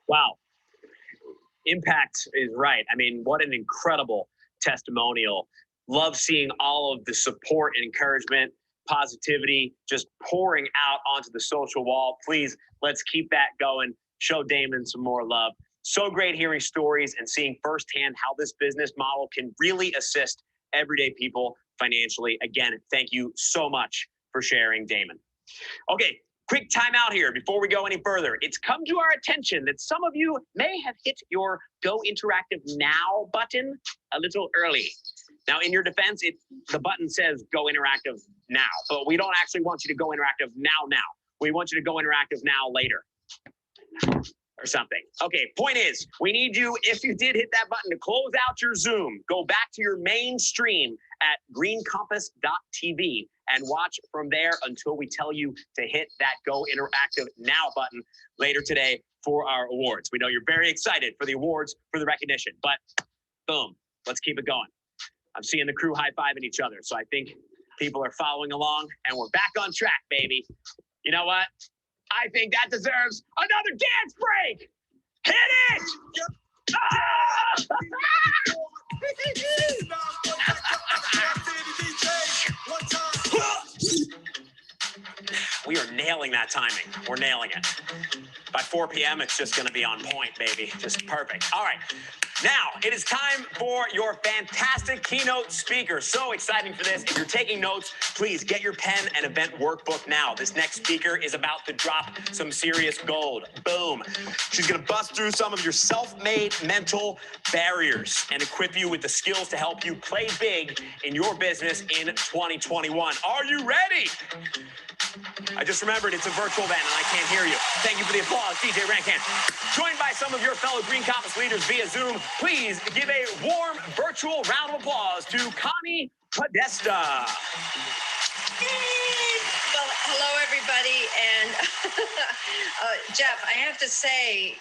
Wow. Impact is right. I mean, what an incredible testimonial. Love seeing all of the support and encouragement, positivity just pouring out onto the social wall. Please, let's keep that going. Show Damon some more love. So great hearing stories and seeing firsthand how this business model can really assist everyday people financially. Again, thank you so much for sharing, Damon. Okay, quick timeout here before we go any further. It's come to our attention that some of you may have hit your Go Interactive Now button a little early. Now, in your defense, the button says Go Interactive Now, but we don't actually want you to go interactive now. We want you to go interactive now later or something. Okay, point is, we need you, if you did hit that button, to close out your Zoom, go back to your main stream at greencompass.tv and watch from there until we tell you to hit that Go Interactive Now button later today for our awards. We know you're very excited for the awards, for the recognition, but boom, let's keep it going. I'm seeing the crew high-fiving each other, so I think people are following along, and we're back on track, baby. You know what? I think that deserves another dance break. Hit it! Ah! We are nailing that timing. We're nailing it. By 4 p.m., it's just going to be on point, baby. Just perfect. All right. Now, it is time for your fantastic keynote speaker. So exciting for this. If you're taking notes, please get your pen and event workbook now. This next speaker is about to drop some serious gold. Boom. She's going to bust through some of your self-made mental barriers and equip you with the skills to help you play big in your business in 2021. Are you ready? I just remembered it's a virtual event and I can't hear you. Thank you for the applause, DJ Rankin. Joined by some of your fellow Green Compass leaders via Zoom, please give a warm virtual round of applause to Connie Podesta. Well, hello, everybody. And Jeff, I have to say,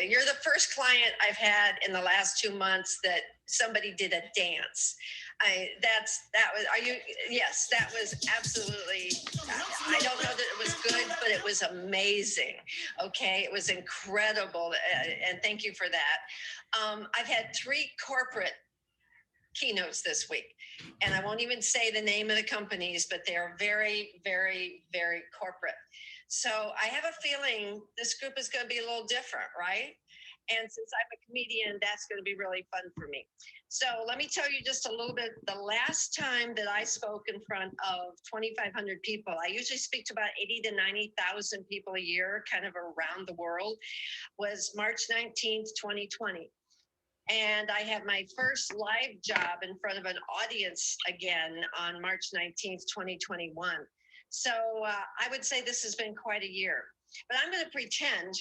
you're the first client I've had in the last 2 months that somebody did a dance. Yes, that was absolutely, I don't know that it was good, but it was amazing. Okay, it was incredible. And thank you for that. I've had 3 corporate keynotes this week, and I won't even say the name of the companies, but they're very, very, very corporate. So I have a feeling this group is going to be a little different, right? And since I'm a comedian, that's going to be really fun for me. So let me tell you just a little bit. The last time that I spoke in front of 2,500 people, I usually speak to about 80 to 90,000 people a year, kind of around the world, was March 19th, 2020. And I had my first live job in front of an audience again on March 19th, 2021. So I would say this has been quite a year. But I'm going to pretend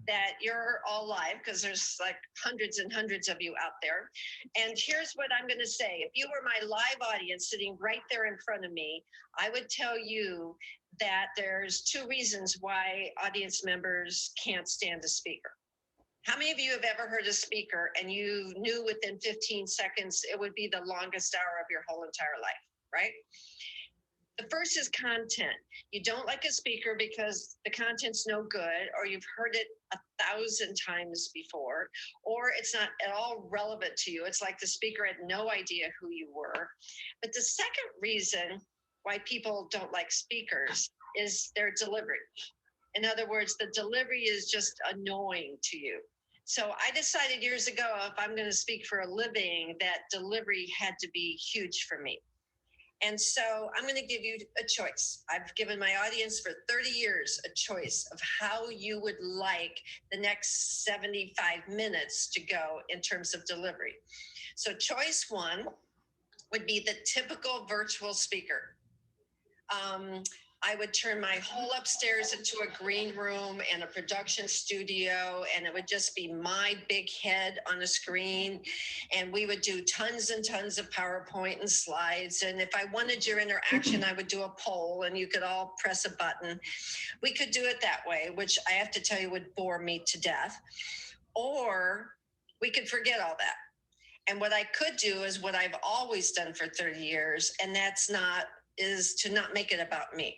that you're all live because there's like hundreds and hundreds of you out there. And here's what I'm going to say. If you were my live audience sitting right there in front of me, I would tell you that there's 2 reasons why audience members can't stand a speaker. How many of you have ever heard a speaker and you knew within 15 seconds it would be the longest hour of your whole entire life, right? The first is content. You don't like a speaker because the content's no good, or you've heard it 1,000 times before, or it's not at all relevant to you. It's like the speaker had no idea who you were. But the second reason why people don't like speakers is their delivery. In other words, the delivery is just annoying to you. So I decided years ago, if I'm going to speak for a living, that delivery had to be huge for me. And so I'm going to give you a choice. I've given my audience for 30 years a choice of how you would like the next 75 minutes to go in terms of delivery. So choice 1 would be the typical virtual speaker. I would turn my whole upstairs into a green room and a production studio, and it would just be my big head on a screen. And we would do tons and tons of PowerPoint and slides. And if I wanted your interaction, I would do a poll and you could all press a button. We could do it that way, which I have to tell you would bore me to death. Or we could forget all that. And what I could do is what I've always done for 30 years, and that's not is to not make it about me.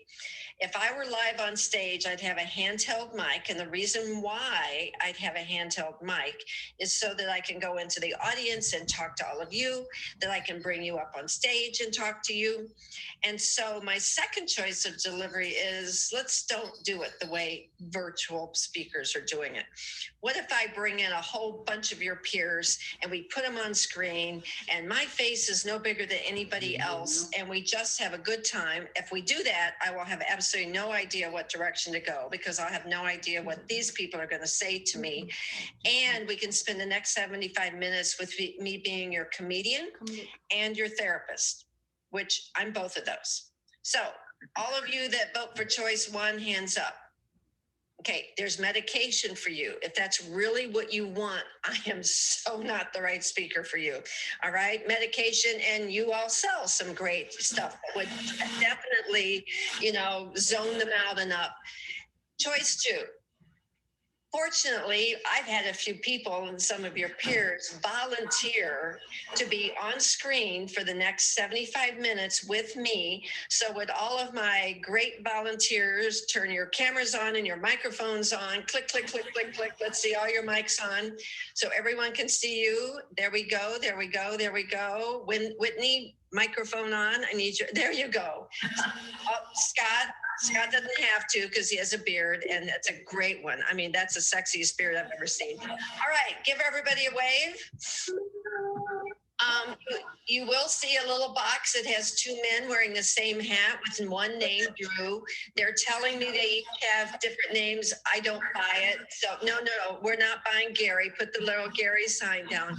If I were live on stage, I'd have a handheld mic. And the reason why I'd have a handheld mic is so that I can go into the audience and talk to all of you, that I can bring you up on stage and talk to you. And so my second choice of delivery is, let's don't do it the way virtual speakers are doing it. What if I bring in a whole bunch of your peers and we put them on screen and my face is no bigger than anybody else and we just have a good time? If we do that, I will have absolutely no idea what direction to go because I'll have no idea what these people are going to say to me. And we can spend the next 75 minutes with me being your comedian and your therapist, which I'm both of those. So all of you that vote for choice one, hands up. Okay, there's medication for you. If that's really what you want, I am so not the right speaker for you. All right, medication, and you all sell some great stuff that would definitely, zone them out and up. Choice two. Fortunately, I've had a few people and some of your peers volunteer to be on screen for the next 75 minutes with me. So would all of my great volunteers turn your cameras on and your microphones on, click, click, click, click, click. Let's see all your mics on so everyone can see you. There we go, there we go, there we go. Whitney, microphone on. I need you. There you go. Scott doesn't have to because he has a beard, and that's a great one. I mean, that's the sexiest beard I've ever seen. All right, give everybody a wave. You will see a little box that has two men wearing the same hat with one name, Drew. They're telling me they each have different names. I don't buy it. So no, we're not buying Gary. Put the little Gary sign down.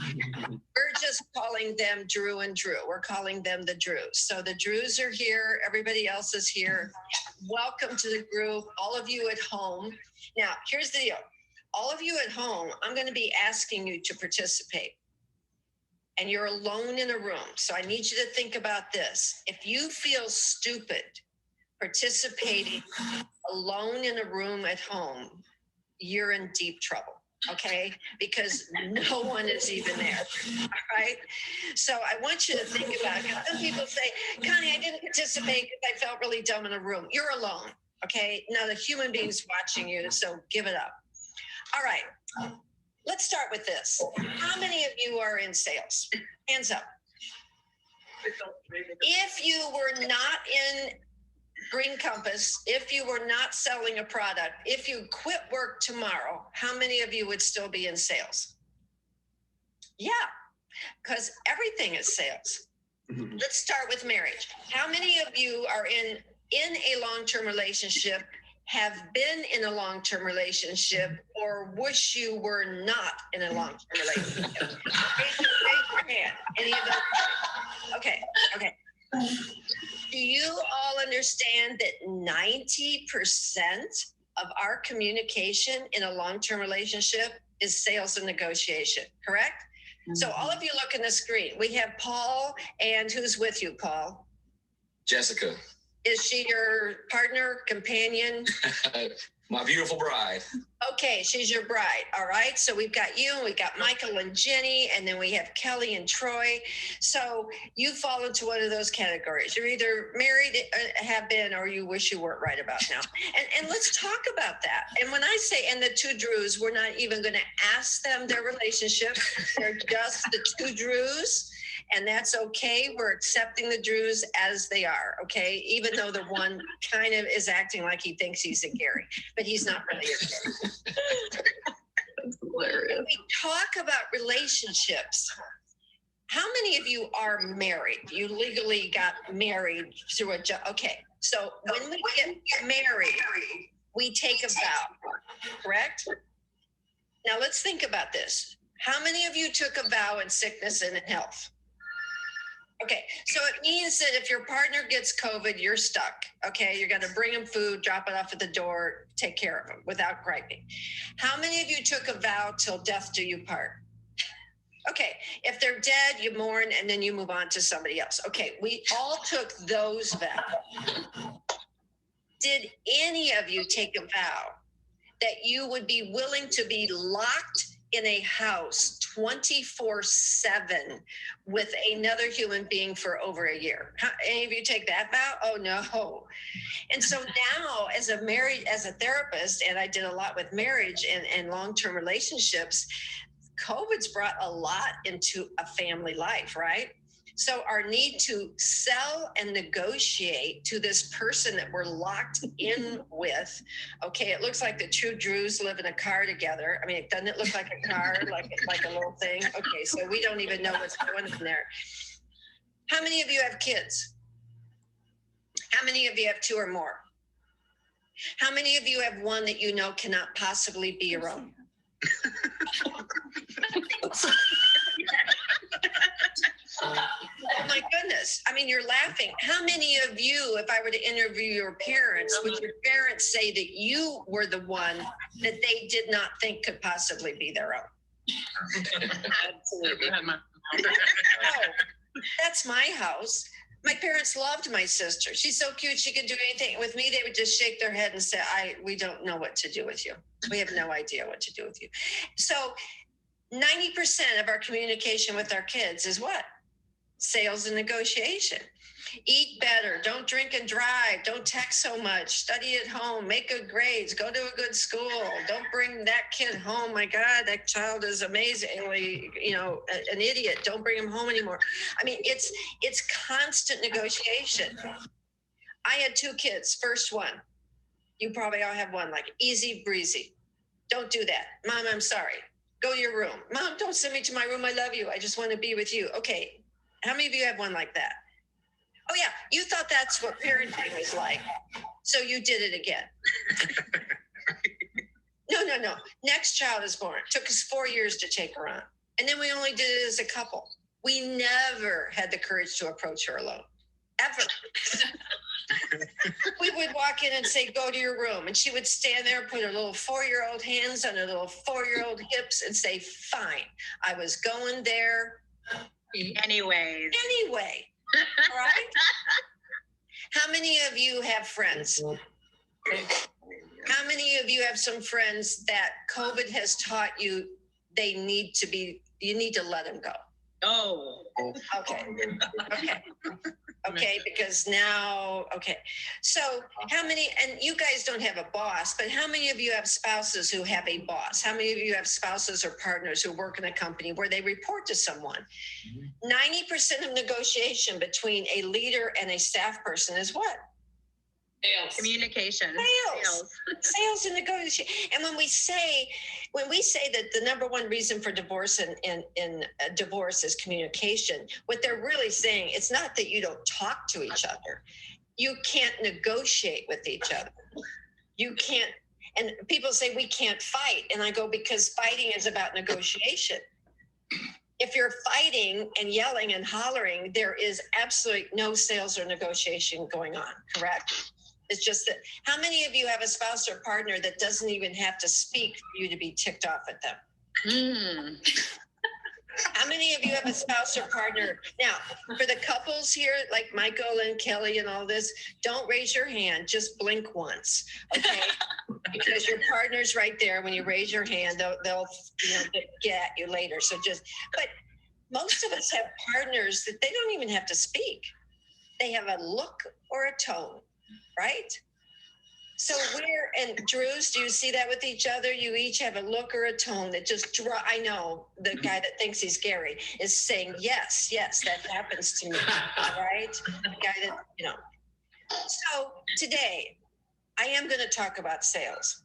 We're just calling them Drew and Drew. We're calling them the Drews. So the Drews are here. Everybody else is here. Welcome to the group. All of you at home. Now, here's the deal. All of you at home, I'm going to be asking you to participate. And you're alone in a room. So I need you to think about this. If you feel stupid participating alone in a room at home, you're in deep trouble. Okay, because no one is even there. All right. So I want you to think about it. Some people say, Connie, I didn't participate because I felt really dumb in a room. You're alone. Okay. Now the human being's watching you. So give it up. All right. Let's start with this. How many of you are in sales? Hands up. If you were not in Green Compass, if you were not selling a product, if you quit work tomorrow, how many of you would still be in sales? Yeah, because everything is sales. Let's start with marriage. How many of you are in a long-term relationship, have been in a long-term relationship, or wish you were not in a long-term relationship? Raise your hand. Any of those? Okay. Do you all understand that 90% of our communication in a long-term relationship is sales and negotiation, correct? Mm-hmm. So all of you look in the screen. We have Paul, and who's with you, Paul? Jessica. Is she your partner, companion? My beautiful bride. Okay, she's your bride. All right. So we've got you, and we've got Michael and Jenny, and then we have Kelly and Troy. So you fall into one of those categories. You're either married, have been, or you wish you weren't right about now. And let's talk about that. And when I say, and the two Drews, we're not even going to ask them their relationship. They're just the two Drews. And that's okay. We're accepting the Drews as they are, okay? Even though the one kind of is acting like he thinks he's a Gary, but he's not really a Gary. That's hilarious. When we talk about relationships, how many of you are married? You legally got married through a job. Okay, so when we get married, we take a vow, correct? Now let's think about this. How many of you took a vow in sickness and in health? Okay, so it means that if your partner gets COVID, you're stuck. Okay, you're going to bring them food, drop it off at the door, take care of them without griping. How many of you took a vow till death do you part? Okay, if they're dead, you mourn and then you move on to somebody else. Okay, we all took those vows. Did any of you take a vow that you would be willing to be locked in a house 24/7 with another human being for over a year. Any of you take that vow? Oh no. And so now as a therapist, and I did a lot with marriage and long-term relationships, COVID's brought a lot into a family life, right? So our need to sell and negotiate to this person that we're locked in with. Okay, it looks like the two Drews live in a car together. I mean, doesn't it look like a car, like a little thing? Okay, so we don't even know what's going on there. How many of you have kids? How many of you have two or more? How many of you have one that you know cannot possibly be your own? Oh my goodness. I mean, you're laughing. How many of you, if I were to interview your parents, would your parents say that you were the one that they did not think could possibly be their own? Absolutely. Oh, that's my house. My parents loved my sister. She's so cute. She could do anything. With me, they would just shake their head and say, we don't know what to do with you. We have no idea what to do with you. So 90% of our communication with our kids is what? Sales and negotiation. Eat better. Don't drink and drive. Don't text so much. Study at home. Make good grades. Go to a good school. Don't bring that kid home. My God, that child is amazingly, an idiot. Don't bring him home anymore. I mean, it's constant negotiation. I had two kids. First one. You probably all have one, like easy breezy. Don't do that. Mom, I'm sorry. Go to your room. Mom, don't send me to my room. I love you. I just want to be with you. Okay. How many of you have one like that? Oh, yeah. You thought that's what parenting was like. So you did it again. No. Next child is born. It took us 4 years to take her on. And then we only did it as a couple. We never had the courage to approach her alone. Ever. We would walk in and say, go to your room. And she would stand there, put her little 4-year-old hands on her little 4-year-old hips and say, fine, I was going there. Anyway. Right? How many of you have friends? How many of you have some friends that COVID has taught you you need to let them go? Oh. Okay, because now, so how many, and you guys don't have a boss, but how many of you have spouses who have a boss? How many of you have spouses or partners who work in a company where they report to someone? 90% of negotiation between a leader and a staff person is what? Sales. Communication. Sales and negotiation. And when we say that the number one reason for divorce in divorce is communication, what they're really saying, it's not that you don't talk to each other. You can't negotiate with each other. You can't, and people say we can't fight. And I go, because fighting is about negotiation. If you're fighting and yelling and hollering, there is absolutely no sales or negotiation going on, correct? It's just that, how many of you have a spouse or partner that doesn't even have to speak for you to be ticked off at them? How many of you have a spouse or partner? Now, for the couples here, like Michael and Kelly and all this, don't raise your hand, just blink once, okay? Because your partner's right there. When you raise your hand, they'll get at you later. So but most of us have partners that they don't even have to speak. They have a look or a tone, right? So and Drews, do you see that with each other? You each have a look or a tone that just I know the guy that thinks he's Gary is saying, yes, that happens to me, right? The guy that, So today, I am going to talk about sales.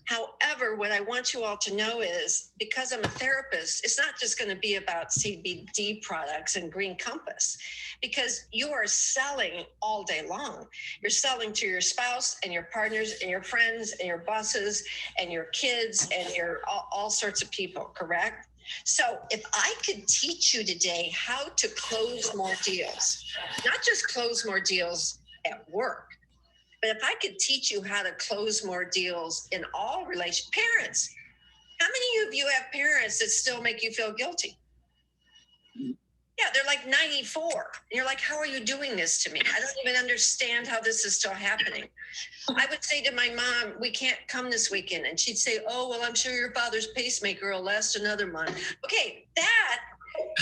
However, what I want you all to know is, because I'm a therapist, it's not just going to be about CBD products and Green Compass, because you are selling all day long. You're selling to your spouse and your partners and your friends and your bosses and your kids and your all sorts of people, correct? So if I could teach you today how to close more deals, not just close more deals at work, but if I could teach you how to close more deals in all relations, parents, how many of you have parents that still make you feel guilty? Yeah, they're like 94. And you're like, how are you doing this to me? I don't even understand how this is still happening. I would say to my mom, we can't come this weekend. And she'd say, oh, well, I'm sure your father's pacemaker will last another month. Okay, that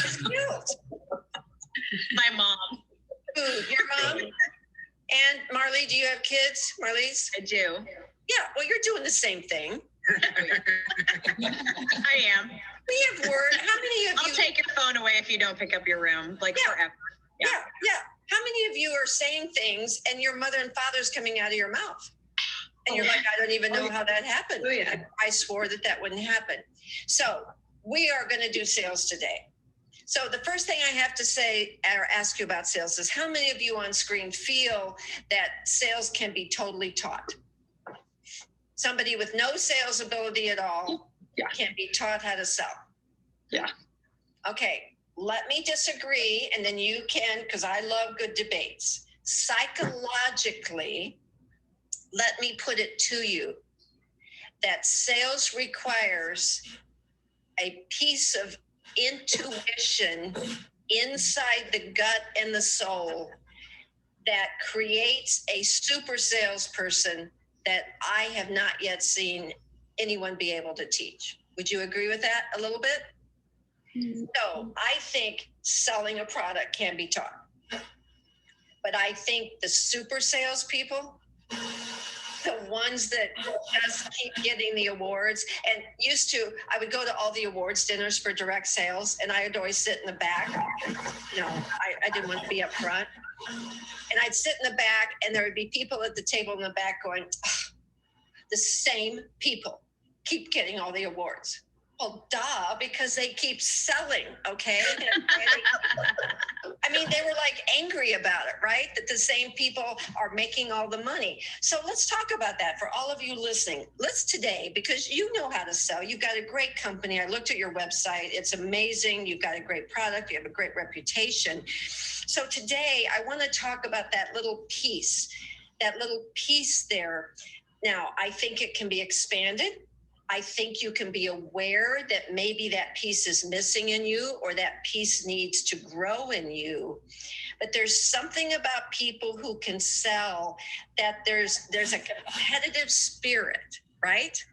is guilt. My mom. Who, your mom? And Marley, do you have kids? Marley's? I do. Yeah, well, you're doing the same thing. I am. We have word. How many of you? I'll take your phone away if you don't pick up your room, like forever. Yeah. How many of you are saying things and your mother and father's coming out of your mouth? And you're like, I don't even know how that happened. Oh, yeah. I swore that wouldn't happen. So we are going to do sales today. So the first thing I have to say or ask you about sales is how many of you on screen feel that sales can be totally taught? Somebody with no sales ability at all can be taught how to sell. Yeah. Okay, let me disagree, and then you can, because I love good debates. Psychologically, let me put it to you that sales requires a piece of intuition inside the gut and the soul that creates a super salesperson that I have not yet seen anyone be able to teach. Would you agree with that a little bit? So I think selling a product can be taught. But I think the super salespeople, the ones that just keep getting the awards, and I would go to all the awards dinners for direct sales, and I would always sit in the back. No, I didn't want to be up front. And I'd sit in the back, and there would be people at the table in the back going, the same people keep getting all the awards. Well, duh, because they keep selling, okay? I mean, they were like angry about it, right? That the same people are making all the money. So let's talk about that for all of you listening. Let's today, because you know how to sell. You've got a great company. I looked at your website. It's amazing. You've got a great product. You have a great reputation. So today, I want to talk about that little piece there. Now, I think it can be expanded. I think you can be aware that maybe that piece is missing in you or that piece needs to grow in you. But there's something about people who can sell that there's a competitive spirit, right?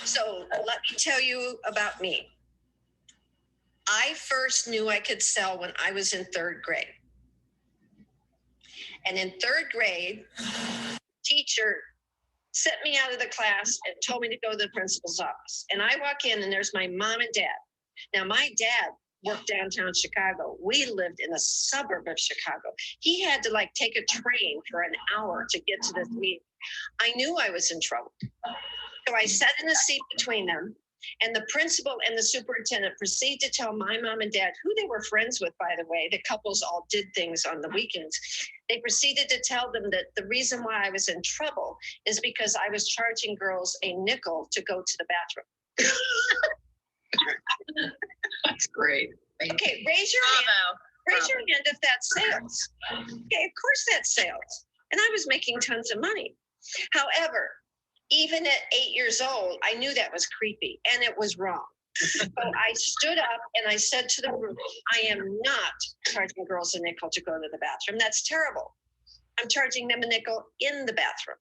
So let me tell you about me. I first knew I could sell when I was in third grade. And in third grade, teacher sent me out of the class and told me to go to the principal's office. And I walk in and there's my mom and dad. Now, my dad worked downtown Chicago. We lived in a suburb of Chicago. He had to take a train for an hour to get to this meeting. I knew I was in trouble. So I sat in the seat between them, and the principal and the superintendent proceeded to tell my mom and dad, who they were friends with, by the way. The couples all did things on the weekends. They proceeded to tell them that the reason why I was in trouble is because I was charging girls a nickel to go to the bathroom. That's great. Okay, raise your hand. Raise your hand if that's sales. Okay, of course that's sales. And I was making tons of money. However, even at 8 years old, I knew that was creepy and it was wrong. So I stood up and I said to the group, I am not charging girls a nickel to go to the bathroom. That's terrible. I'm charging them a nickel in the bathroom.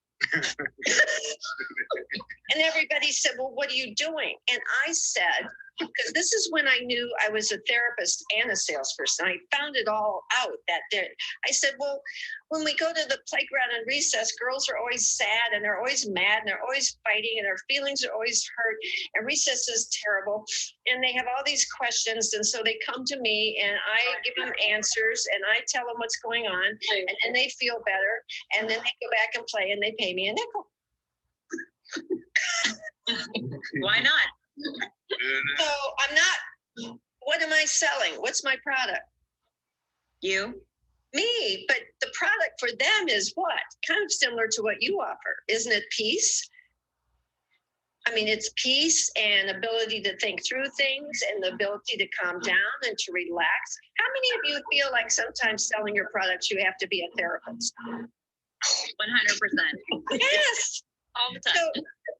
And everybody said, well, what are you doing? And I said, because this is when I knew I was a therapist and a salesperson. I found it all out that day. I said, well, when we go to the playground and recess, girls are always sad and they're always mad and they're always fighting and their feelings are always hurt. And recess is terrible. And they have all these questions. And so they come to me and I give them answers and I tell them what's going on. And then they feel better. And then they go back and play and they pay me a nickel. Why not? So I'm not, what am I selling? What's my product? You? Me, but the product for them is what? Kind of similar to what you offer. Isn't it peace? I mean, it's peace and ability to think through things and the ability to calm down and to relax. How many of you feel like sometimes selling your products, you have to be a therapist? 100%. Yes. All the time. So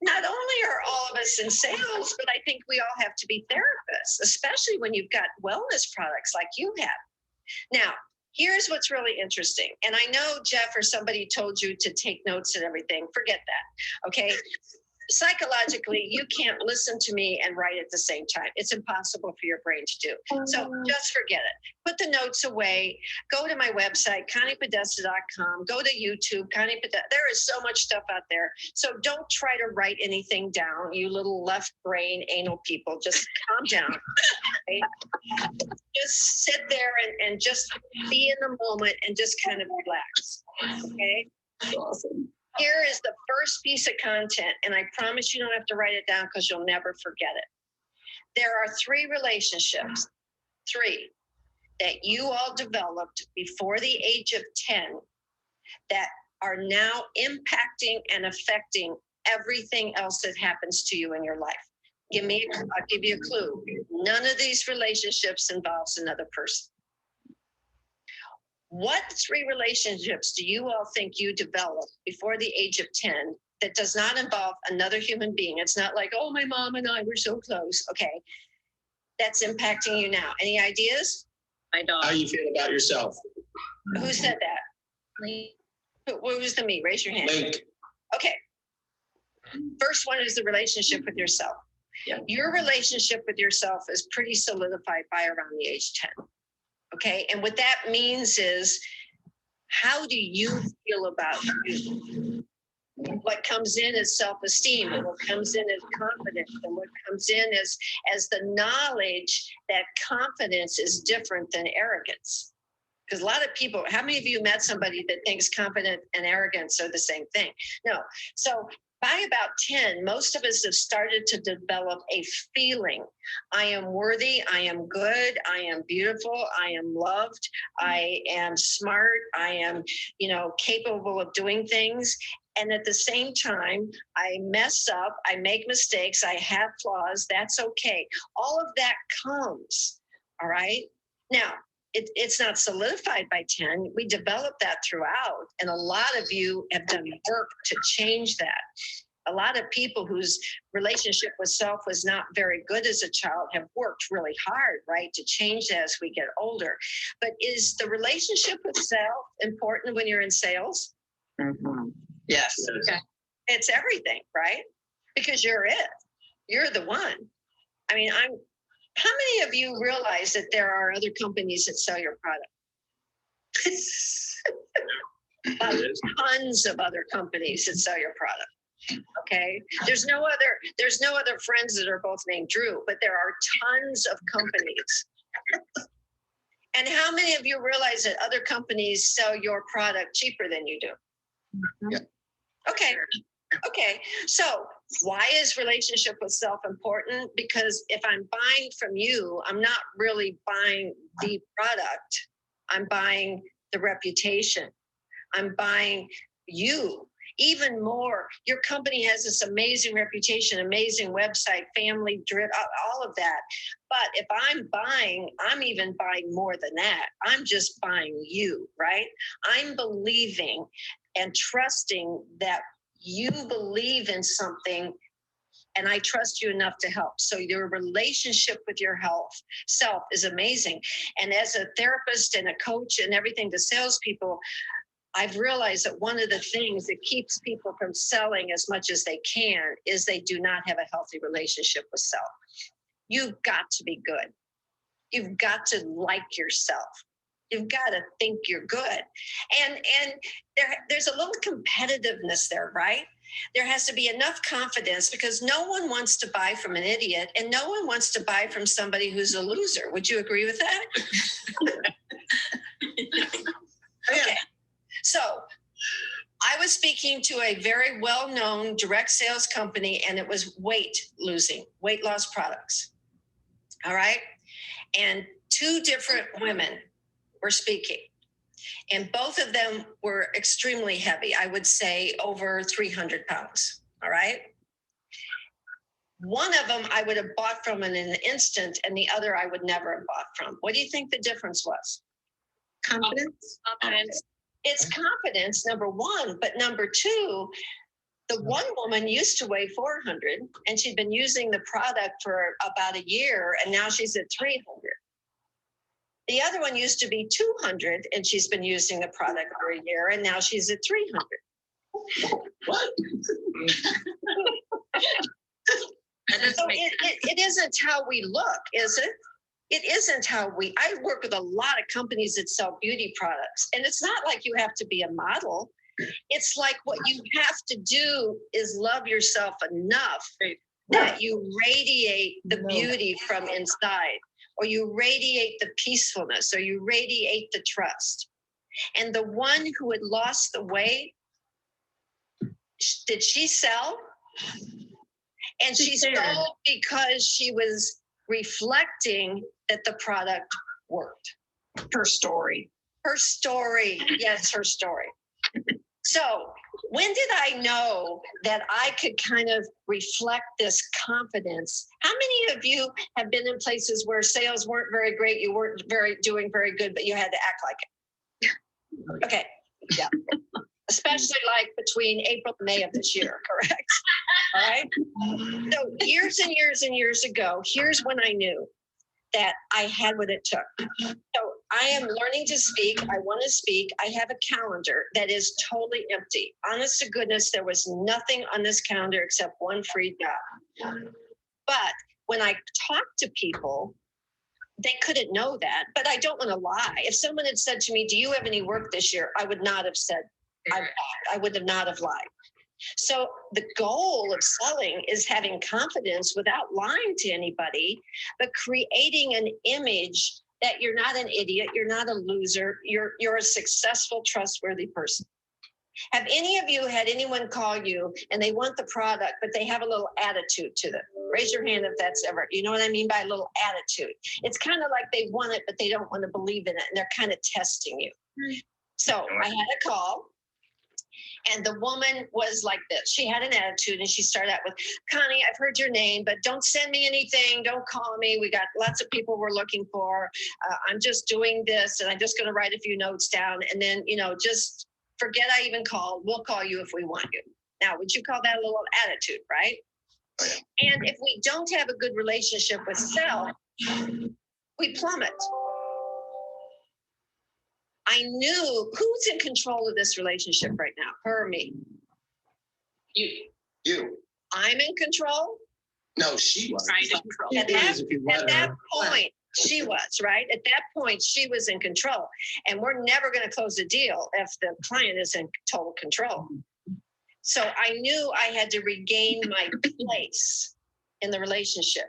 not only are all of us in sales, but I think we all have to be therapists. this, especially when you've got wellness products like you have. Now, here's what's really interesting. And I know Jeff or somebody told you to take notes and everything. Forget that. Okay. Psychologically, you can't listen to me and write at the same time. It's impossible for your brain to do. So just forget it. Put the notes away. Go to my website, ConniePodesta.com. Go to YouTube, Connie Podesta. There is so much stuff out there. So don't try to write anything down, you little left brain anal people. Just calm down. Okay? Just sit there and just be in the moment and just kind of relax. Okay? Awesome. Here is the first piece of content, and I promise you don't have to write it down because you'll never forget it. There are 3 relationships, 3, that you all developed before the age of 10 that are now impacting and affecting everything else that happens to you in your life. I'll give you a clue. None of these relationships involves another person. What 3 relationships do you all think you developed before the age of 10 that does not involve another human being? It's not like, oh, my mom and I were so close. Okay. That's impacting you now. Any ideas? My dog. How you feel about yourself? Who said that? Me. Who was the me? Raise your hand. Link. Okay. First one is the relationship with yourself. Yeah. Your relationship with yourself is pretty solidified by around the age 10. Okay. And what that means is, how do you feel about you? What comes in is self-esteem, and what comes in is confidence, and what comes in is as the knowledge that confidence is different than arrogance. Because a lot of people, how many of you met somebody that thinks confident and arrogance are the same thing? No. So by about 10, most of us have started to develop a feeling. I am worthy. I am good. I am beautiful. I am loved. I am smart. I am, capable of doing things. And at the same time, I mess up. I make mistakes. I have flaws. That's okay. All of that comes. All right. Now, it's not solidified by 10. We developed that throughout. And a lot of you have done work to change that. A lot of people whose relationship with self was not very good as a child have worked really hard, right, to change that as we get older. But is the relationship with self important when you're in sales? Mm-hmm. Yes. Okay. It's everything, right? Because you're it. You're the one. I mean, how many of you realize that there are other companies that sell your product? Tons of other companies that sell your product. Okay. There's no other friends that are both named Drew, but there are tons of companies. And how many of you realize that other companies sell your product cheaper than you do? Mm-hmm. Yeah. Okay. Okay. So why is relationship with self important? Because if I'm buying from you, I'm not really buying the product. I'm buying the reputation. I'm buying you. Even more, your company has this amazing reputation, amazing website, family driven, all of that. But if I'm buying, I'm even buying more than that. I'm just buying you, right? I'm believing and trusting that you believe in something, and I trust you enough to help. So your relationship with your self is amazing. And as a therapist and a coach and everything to salespeople, I've realized that one of the things that keeps people from selling as much as they can is they do not have a healthy relationship with self. You've got to be good. You've got to like yourself. You've got to think you're good. And there's a little competitiveness there, right? There has to be enough confidence because no one wants to buy from an idiot and no one wants to buy from somebody who's a loser. Would you agree with that? Okay. So I was speaking to a very well-known direct sales company, and it was weight loss products. All right. And 2 different women were speaking, and both of them were extremely heavy. I would say over 300 pounds. All right. One of them I would have bought from in an instant, and the other I would never have bought from. What do you think the difference was? Confidence. It's confidence, number one. But number 2, The one woman used to weigh 400 and she'd been using the product for about a year and now she's at 300. The other one used to be 200 and she's been using the product for a year and now she's at 300. What? So it isn't how we look, is it? It isn't how I work with a lot of companies that sell beauty products. And it's not like you have to be a model. It's like what you have to do is love yourself enough that you radiate the beauty from inside, or you radiate the peacefulness, or you radiate the trust. And the one who had lost the weight, did she sell? And she sold because she was reflecting that the product worked. Her story. Her story. Yes, her story. So when did I know that I could kind of reflect this confidence? How many of you have been in places where sales weren't very great, you weren't doing very good, but you had to act like it? Okay. Yeah. Especially like between April and May of this year, correct? All right. So years and years and years ago, here's when I knew that I had what it took. So I am learning to speak. I want to speak. I have a calendar that is totally empty. Honest to goodness, there was nothing on this calendar except one free job. But when I talked to people, they couldn't know that. But I don't want to lie. If someone had said to me, do you have any work this year? I would not have said, I would have not have lied. So the goal of selling is having confidence without lying to anybody, but creating an image that you're not an idiot, you're not a loser, you're a successful, trustworthy person. Have any of you had anyone call you and they want the product, but they have a little attitude to them? Raise your hand if that's ever, you know what I mean by a little attitude. It's kind of like they want it, but they don't want to believe in it, and they're kind of testing you. So I had a call. And the woman was like this. She had an attitude and she started out with, Connie, I've heard your name, but don't send me anything. Don't call me. We got lots of people we're looking for. I'm just doing this and I'm just going to write a few notes down. And then, just forget I even called. We'll call you if we want you. Now, would you call that a little attitude, right? And if we don't have a good relationship with self, we plummet. I knew who's in control of this relationship right now, her or me? You. I'm in control? No, she was. At that point, she was, right? At that point, she was in control. And we're never going to close a deal if the client is in total control. So I knew I had to regain my place in the relationship.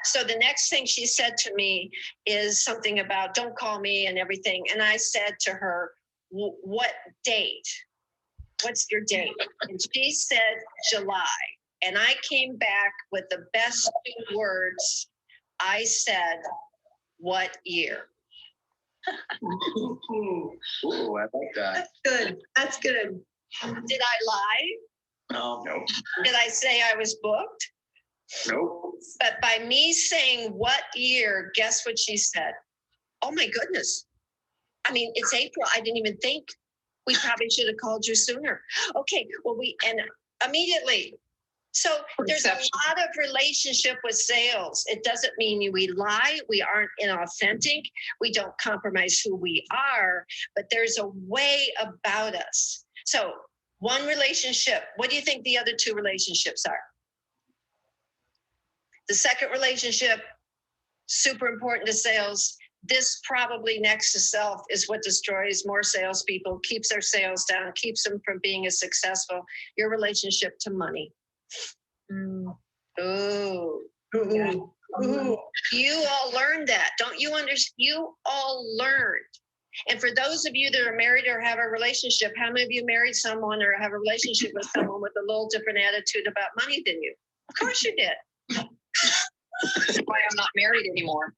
So the next thing she said to me is something about don't call me and everything. And I said to her, what date? What's your date? And she said July. And I came back with the best 2 words. I said, what year? Ooh, I like that. That's good. That's good. Did I lie? No. Did I say I was booked? Nope. But by me saying what year, guess what she said? Oh my goodness. I mean, it's April. I didn't even think. We probably should have called you sooner. Okay, well, and immediately. So there's a lot of relationship with sales. It doesn't mean we lie. We aren't inauthentic. We don't compromise who we are, but there's a way about us. So one relationship, what do you think the other 2 relationships are? The second relationship, super important to sales. This probably next to self is what destroys more salespeople, keeps their sales down, keeps them from being as successful. Your relationship to money. Ooh. Yeah. Ooh. You all learned that. Don't you understand? You all learned. And for those of you that are married or have a relationship, how many of you married someone or have a relationship with someone with a little different attitude about money than you? Of course you did. That's why I'm not married anymore.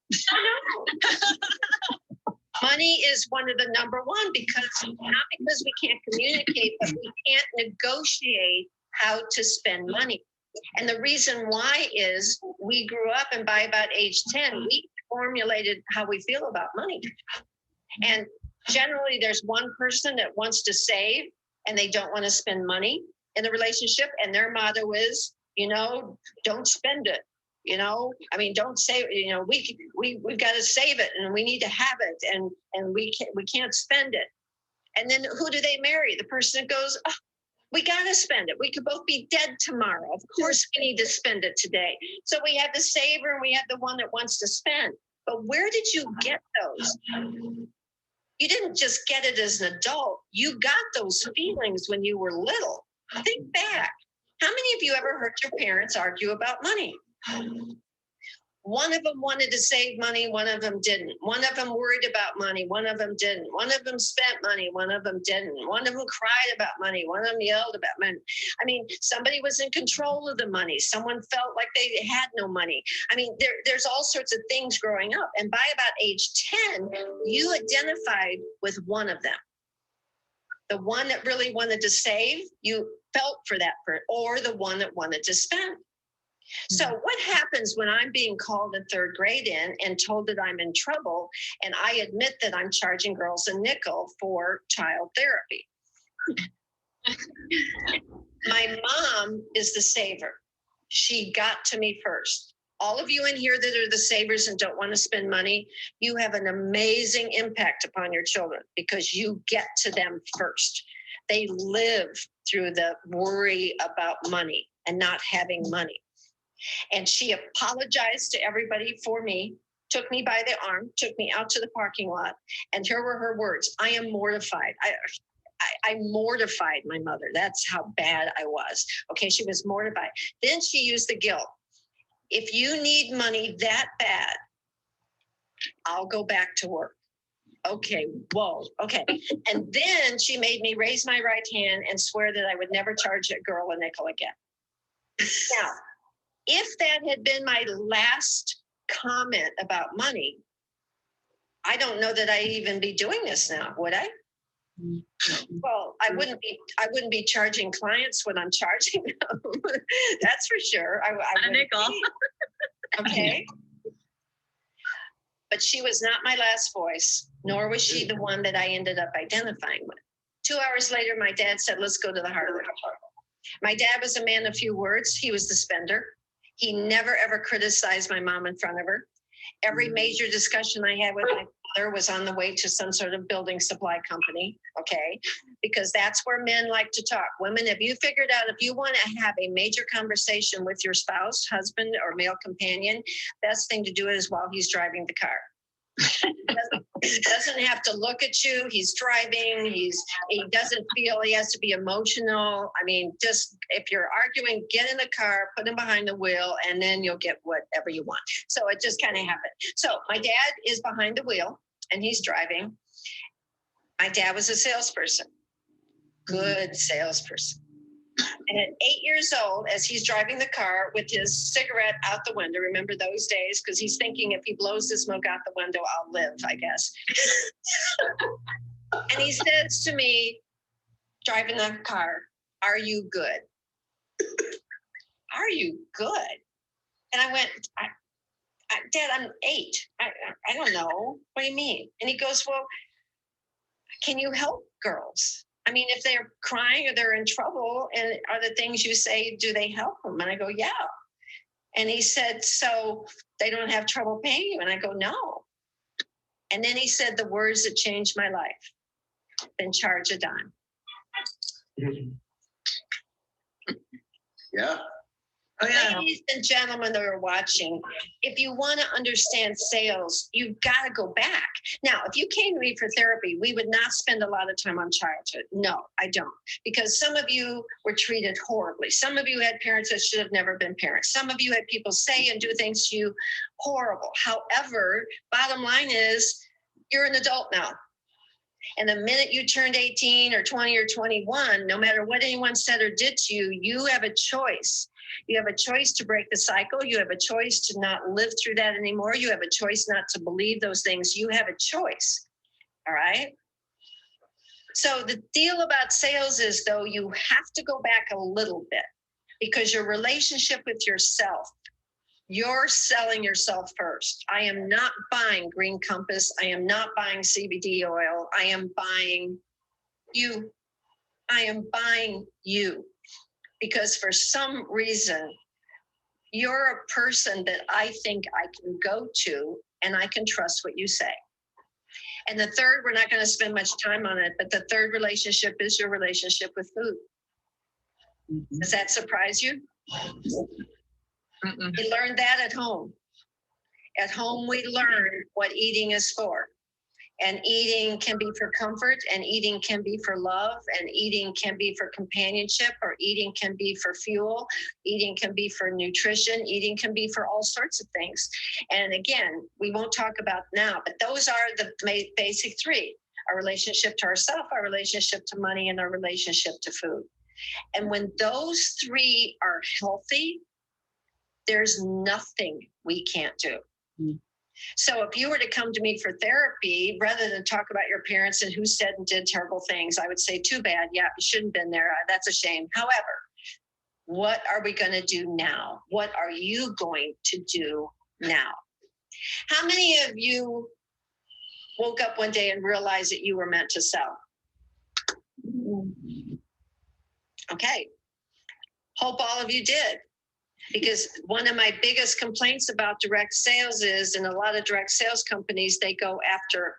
Money is one of the number one not because we can't communicate, but we can't negotiate how to spend money. And the reason why is we grew up and by about age 10, we formulated how we feel about money. And generally there's one person that wants to save and they don't want to spend money. in the relationship, and their motto is, don't spend it. Don't say, we've got to save it, and we need to have it, and we can't spend it. And then who do they marry? The person that goes, oh, we got to spend it. We could both be dead tomorrow. Of course, we need to spend it today. So we have the saver and we have the one that wants to spend. But where did you get those? You didn't just get it as an adult. You got those feelings when you were little. Think back. How many of you ever heard your parents argue about money? One of them wanted to save money, one of them didn't. One of them worried about money, one of them didn't. One of them spent money, one of them didn't. One of them cried about money, one of them yelled about money. Somebody was in control of the money. Someone felt like they had no money. There's all sorts of things growing up. And by about age 10, you identified with one of them. The one that really wanted to save, you felt for that person, or the one that wanted to spend. So what happens when I'm being called in third grade in and told that I'm in trouble, and I admit that I'm charging girls a nickel for child therapy? My mom is the saver. She got to me first. All of you in here that are the savers and don't want to spend money, you have an amazing impact upon your children because you get to them first. They live through the worry about money and not having money. And she apologized to everybody for me, took me by the arm, took me out to the parking lot. And here were her words. I am mortified. I mortified my mother. That's how bad I was. Okay, she was mortified. Then she used the guilt. If you need money that bad, I'll go back to work. Okay, whoa, okay. And then she made me raise my right hand and swear that I would never charge a girl a nickel again. Now, if that had been my last comment about money, I don't know that I'd even be doing this now, would I? Well, I wouldn't be charging clients when I'm charging them. That's for sure. I a nickel. Okay. But she was not my last voice, nor was she the one that I ended up identifying with. 2 hours later, my dad said, let's go to the hardware. My dad was a man of few words. He was the spender. He never, ever criticized my mom in front of her. Every major discussion I had with my father was on the way to some sort of building supply company, okay? Because that's where men like to talk. Women, have you figured out if you want to have a major conversation with your spouse, husband, or male companion, best thing to do is while he's driving the car. Doesn't have to look at you. He's driving. He doesn't feel he has to be emotional. Just if you're arguing, get in the car, put him behind the wheel, and then you'll get whatever you want. So it just kind of happened. So my dad is behind the wheel and he's driving. My dad was a salesperson, good salesperson. And at 8 years old, as he's driving the car with his cigarette out the window, remember those days? Because he's thinking if he blows the smoke out the window, I'll live, I guess. And he says to me, driving the car, are you good? Are you good? And I went, Dad, I'm 8. I don't know. What do you mean? And he goes, well, can you help girls? If they're crying or they're in trouble, and are the things you say, do they help them? And I go, yeah. And he said, so they don't have trouble paying you? And I go, no. And then he said the words that changed my life. Then charge a dime. Yeah. Oh, yeah. Ladies and gentlemen that are watching, if you want to understand sales, you've got to go back. Now, if you came to me for therapy, we would not spend a lot of time on childhood. No, I don't. Because some of you were treated horribly. Some of you had parents that should have never been parents. Some of you had people say and do things to you horrible. However, bottom line is you're an adult now. And the minute you turned 18 or 20 or 21, no matter what anyone said or did to you, you have a choice. You have a choice to break the cycle. You have a choice to not live through that anymore. You have a choice not to believe those things. You have a choice. All right. So the deal about sales is, though, you have to go back a little bit because your relationship with yourself, you're selling yourself first. I am not buying Green Compass. I am not buying CBD oil. I am buying you. I am buying you. because for some reason, you're a person that I think I can go to and I can trust what you say. And the third, we're not going to spend much time on it, but the third relationship is your relationship with food. Does that surprise you? We learned that at home. At home, we learn what eating is for. And eating can be for comfort, and eating can be for love, and eating can be for companionship, or eating can be for fuel, eating can be for nutrition, eating can be for all sorts of things. And again, we won't talk about now, but those are the basic three: our relationship to ourselves, our relationship to money, and our relationship to food. And when those three are healthy, there's nothing we can't do. So if you were to come to me for therapy, rather than talk about your parents and who said and did terrible things, I would say, too bad. Yeah, you shouldn't have been there. That's a shame. However, what are we going to do now? What are you going to do now? How many of you woke up one day and realized that you were meant to sell? Okay. Hope all of you did. Because one of my biggest complaints about direct sales is, in a lot of direct sales companies, they go after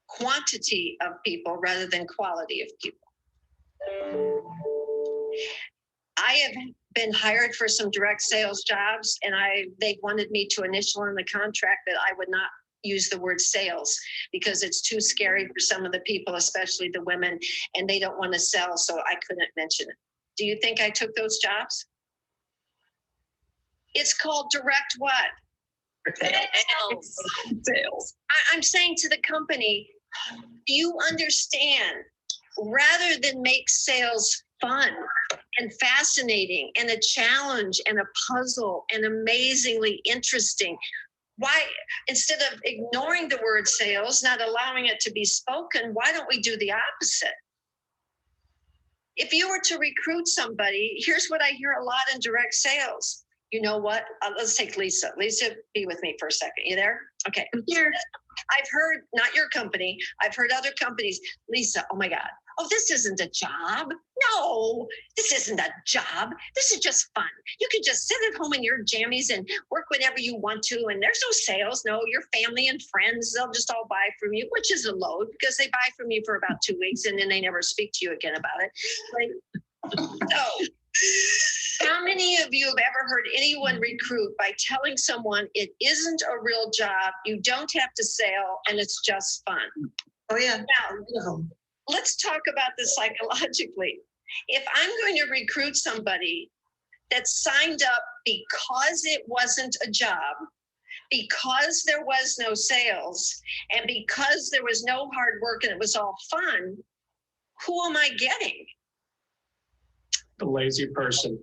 quantity of people rather than quality of people. I have been hired for some direct sales jobs, and they wanted me to initial in the contract that I would not use the word sales because it's too scary for some of the people, especially the women, and they don't want to sell, so I couldn't mention it. Do you think I took those jobs? It's called direct what? Sales. I'm saying to the company, do you understand? Rather than make sales fun and fascinating and a challenge and a puzzle and amazingly interesting, why, instead of ignoring the word sales, not allowing it to be spoken, why don't we do the opposite? If you were to recruit somebody, here's what I hear a lot in direct sales. You know what? Let's take Lisa. Lisa, be with me for a second. You there? Okay. I'm here. I've heard, not your company, I've heard other companies. Lisa, oh my God. Oh, this isn't a job. No, this isn't a job. This is just fun. You can just sit at home in your jammies and work whenever you want to. And there's no sales. No, your family and friends, they'll just all buy from you, which is a load because they buy from you for about 2 weeks and then they never speak to you again about it. So, how many of you have ever heard anyone recruit by telling someone it isn't a real job, you don't have to sell, and it's just fun? Oh, yeah. Now, let's talk about this psychologically. If I'm going to recruit somebody that signed up because it wasn't a job, because there was no sales, and because there was no hard work and it was all fun, who am I getting? The lazy person.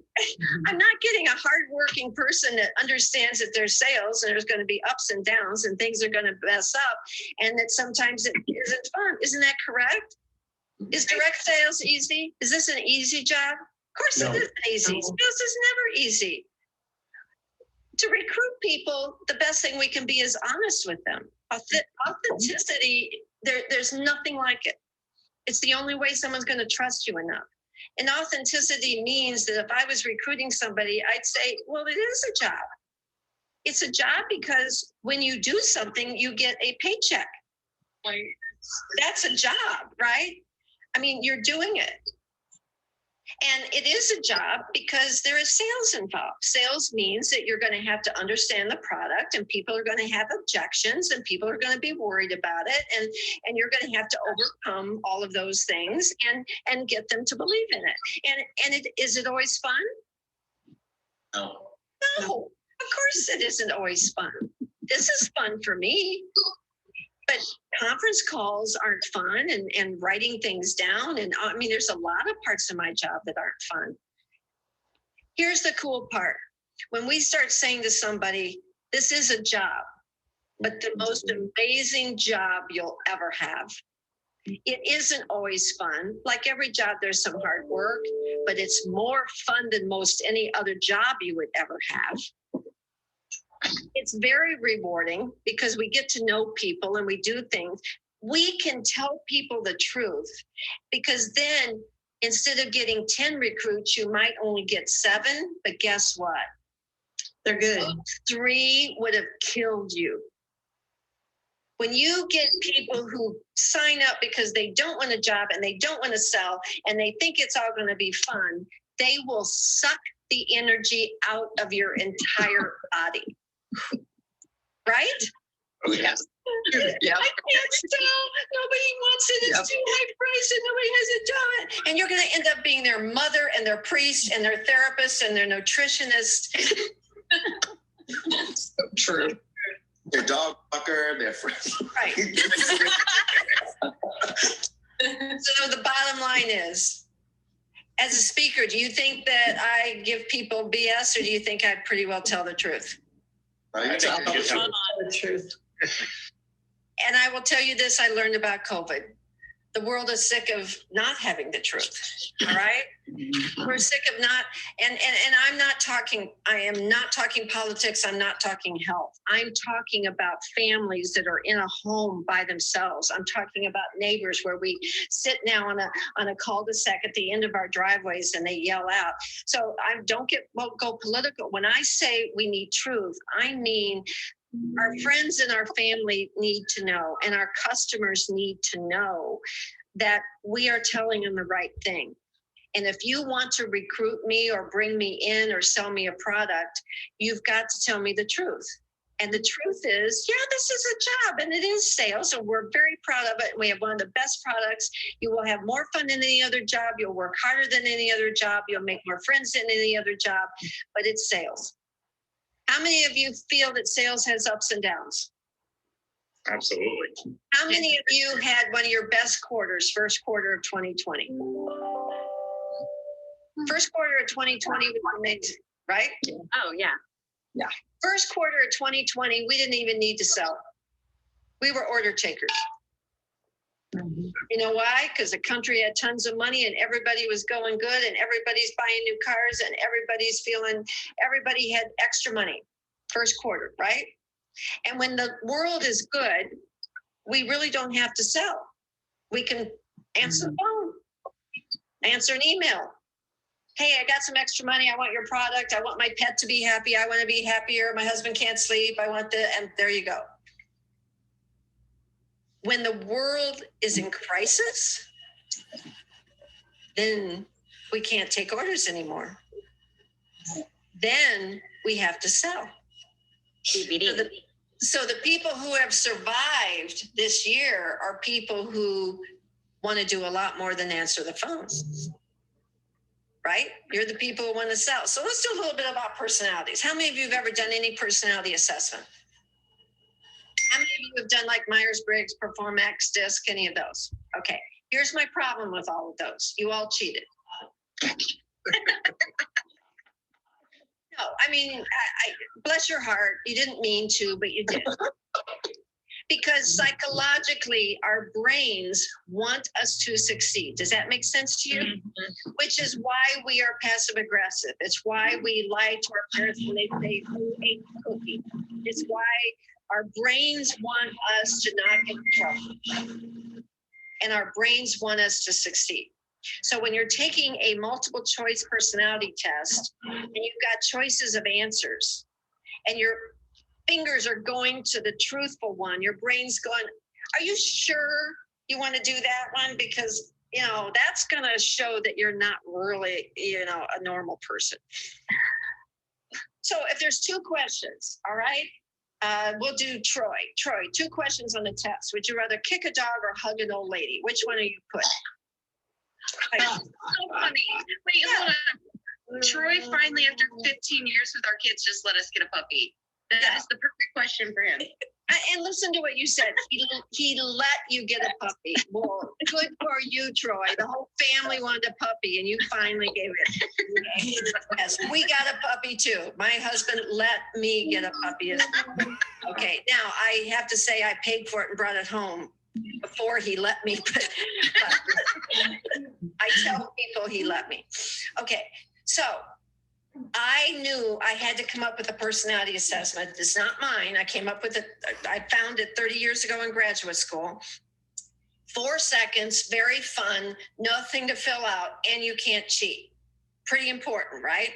I'm not getting a hardworking person that understands that there's sales and there's going to be ups and downs and things are going to mess up and that sometimes it isn't fun. Isn't that correct? Is direct sales easy? Is this an easy job? Of course it isn't easy. Sales is never easy. To recruit people, the best thing we can be is honest with them. Authenticity, there's nothing like it. It's the only way someone's going to trust you enough. And authenticity means that if I was recruiting somebody, I'd say, well, it is a job. It's a job because when you do something, you get a paycheck. Like, that's a job, right? I mean, you're doing it. And it is a job because there is sales involved. Sales means that you're going to have to understand the product and people are going to have objections and people are going to be worried about it. And you're going to have to overcome all of those things and get them to believe in it. And is it always fun? No. No, of course it isn't always fun. This is fun for me. But conference calls aren't fun and writing things down. And I mean, there's a lot of parts of my job that aren't fun. Here's the cool part. When we start saying to somebody, this is a job, but the most amazing job you'll ever have. It isn't always fun. Like every job, there's some hard work, but it's more fun than most any other job you would ever have. It's very rewarding because we get to know people and we do things. We can tell people the truth because then Instead of getting 10 recruits, you might only get 7, but guess what? They're good. 3 would have killed you. When you get people who sign up because they don't want a job and they don't want to sell and they think it's all going to be fun, they will suck the energy out of your entire body. Right? Oh, yes. Yeah. I can't sell. Nobody wants it. It's Yep. too high price and nobody has a job. And you're going to end up being their mother and their priest and their therapist and their nutritionist. So true. Their dog fucker, their friend. Right. So the bottom line is, as a speaker, do you think that I give people BS or do you think I pretty well tell the truth? I think you just have The truth. And I will tell you this, I learned about COVID. The world is sick of not having the truth. All right. We're sick of not, and I'm not talking, I am not talking politics. I'm not talking health. I'm talking about families that are in a home by themselves. I'm talking about neighbors where we sit now on a cul-de-sac at the end of our driveways and they yell out. So I won't go political. When I say we need truth, I mean, our friends and our family need to know, and our customers need to know that we are telling them the right thing. And if you want to recruit me or bring me in or sell me a product, you've got to tell me the truth. And the truth is, yeah, this is a job and it is sales. And we're very proud of it. We have one of the best products. You will have more fun than any other job. You'll work harder than any other job. You'll make more friends than any other job, but it's sales. How many of you feel that sales has ups and downs? Absolutely. How many of you had one of your best quarters, first quarter of 2020? First quarter of 2020 was amazing, right? Oh, yeah. First quarter of 2020, we didn't even need to sell. We were order takers. You know why? Because the country had tons of money and everybody was going good and everybody's buying new cars and everybody had extra money. First quarter, right? And when the world is good, we really don't have to sell. We can answer the phone, answer an email. Hey, I got some extra money. I want your product. I want my pet to be happy. I want to be happier. My husband can't sleep. And there you go. When the world is in crisis, then we can't take orders anymore. Then we have to sell. So the people who have survived this year are people who want to do a lot more than answer the phone. Right? You're the people who want to sell. So let's do a little bit about personalities. How many of you have ever done any personality assessment? How many of you have done like Myers-Briggs, Performax, DISC, any of those? Okay. Here's my problem with all of those. You all cheated. No, I mean, I bless your heart. You didn't mean to, but you did. Because psychologically, our brains want us to succeed. Does that make sense to you? Mm-hmm. Which is why we are passive aggressive. It's why we lie to our parents when they say, who ate the cookie? It's why our brains want us to not get in trouble. And our brains want us to succeed. So when you're taking a multiple choice personality test and you've got choices of answers and your fingers are going to the truthful one, your brain's going, are you sure you want to do that one? Because, you know, that's going to show that you're not really, you know, a normal person. So if there's 2 questions, all right, we'll do Troy. Troy, 2 questions on the test. Would you rather kick a dog or hug an old lady? Which one are you putting? So funny. Wait, hold on. Troy finally, after 15 years with our kids, just let us get a puppy. That is the perfect question for him. And listen to what you said. He let you get a puppy. Well, good for you, Troy. The whole family wanted a puppy, and you finally gave it. Yes, we got a puppy too. My husband let me get a puppy. Okay, now I have to say I paid for it and brought it home before he let me. But I tell people he let me. Okay, so I knew I had to come up with a personality assessment. It's not mine. I came up with it. I found it 30 years ago in graduate school. 4 seconds, very fun, nothing to fill out, and you can't cheat. Pretty important, right?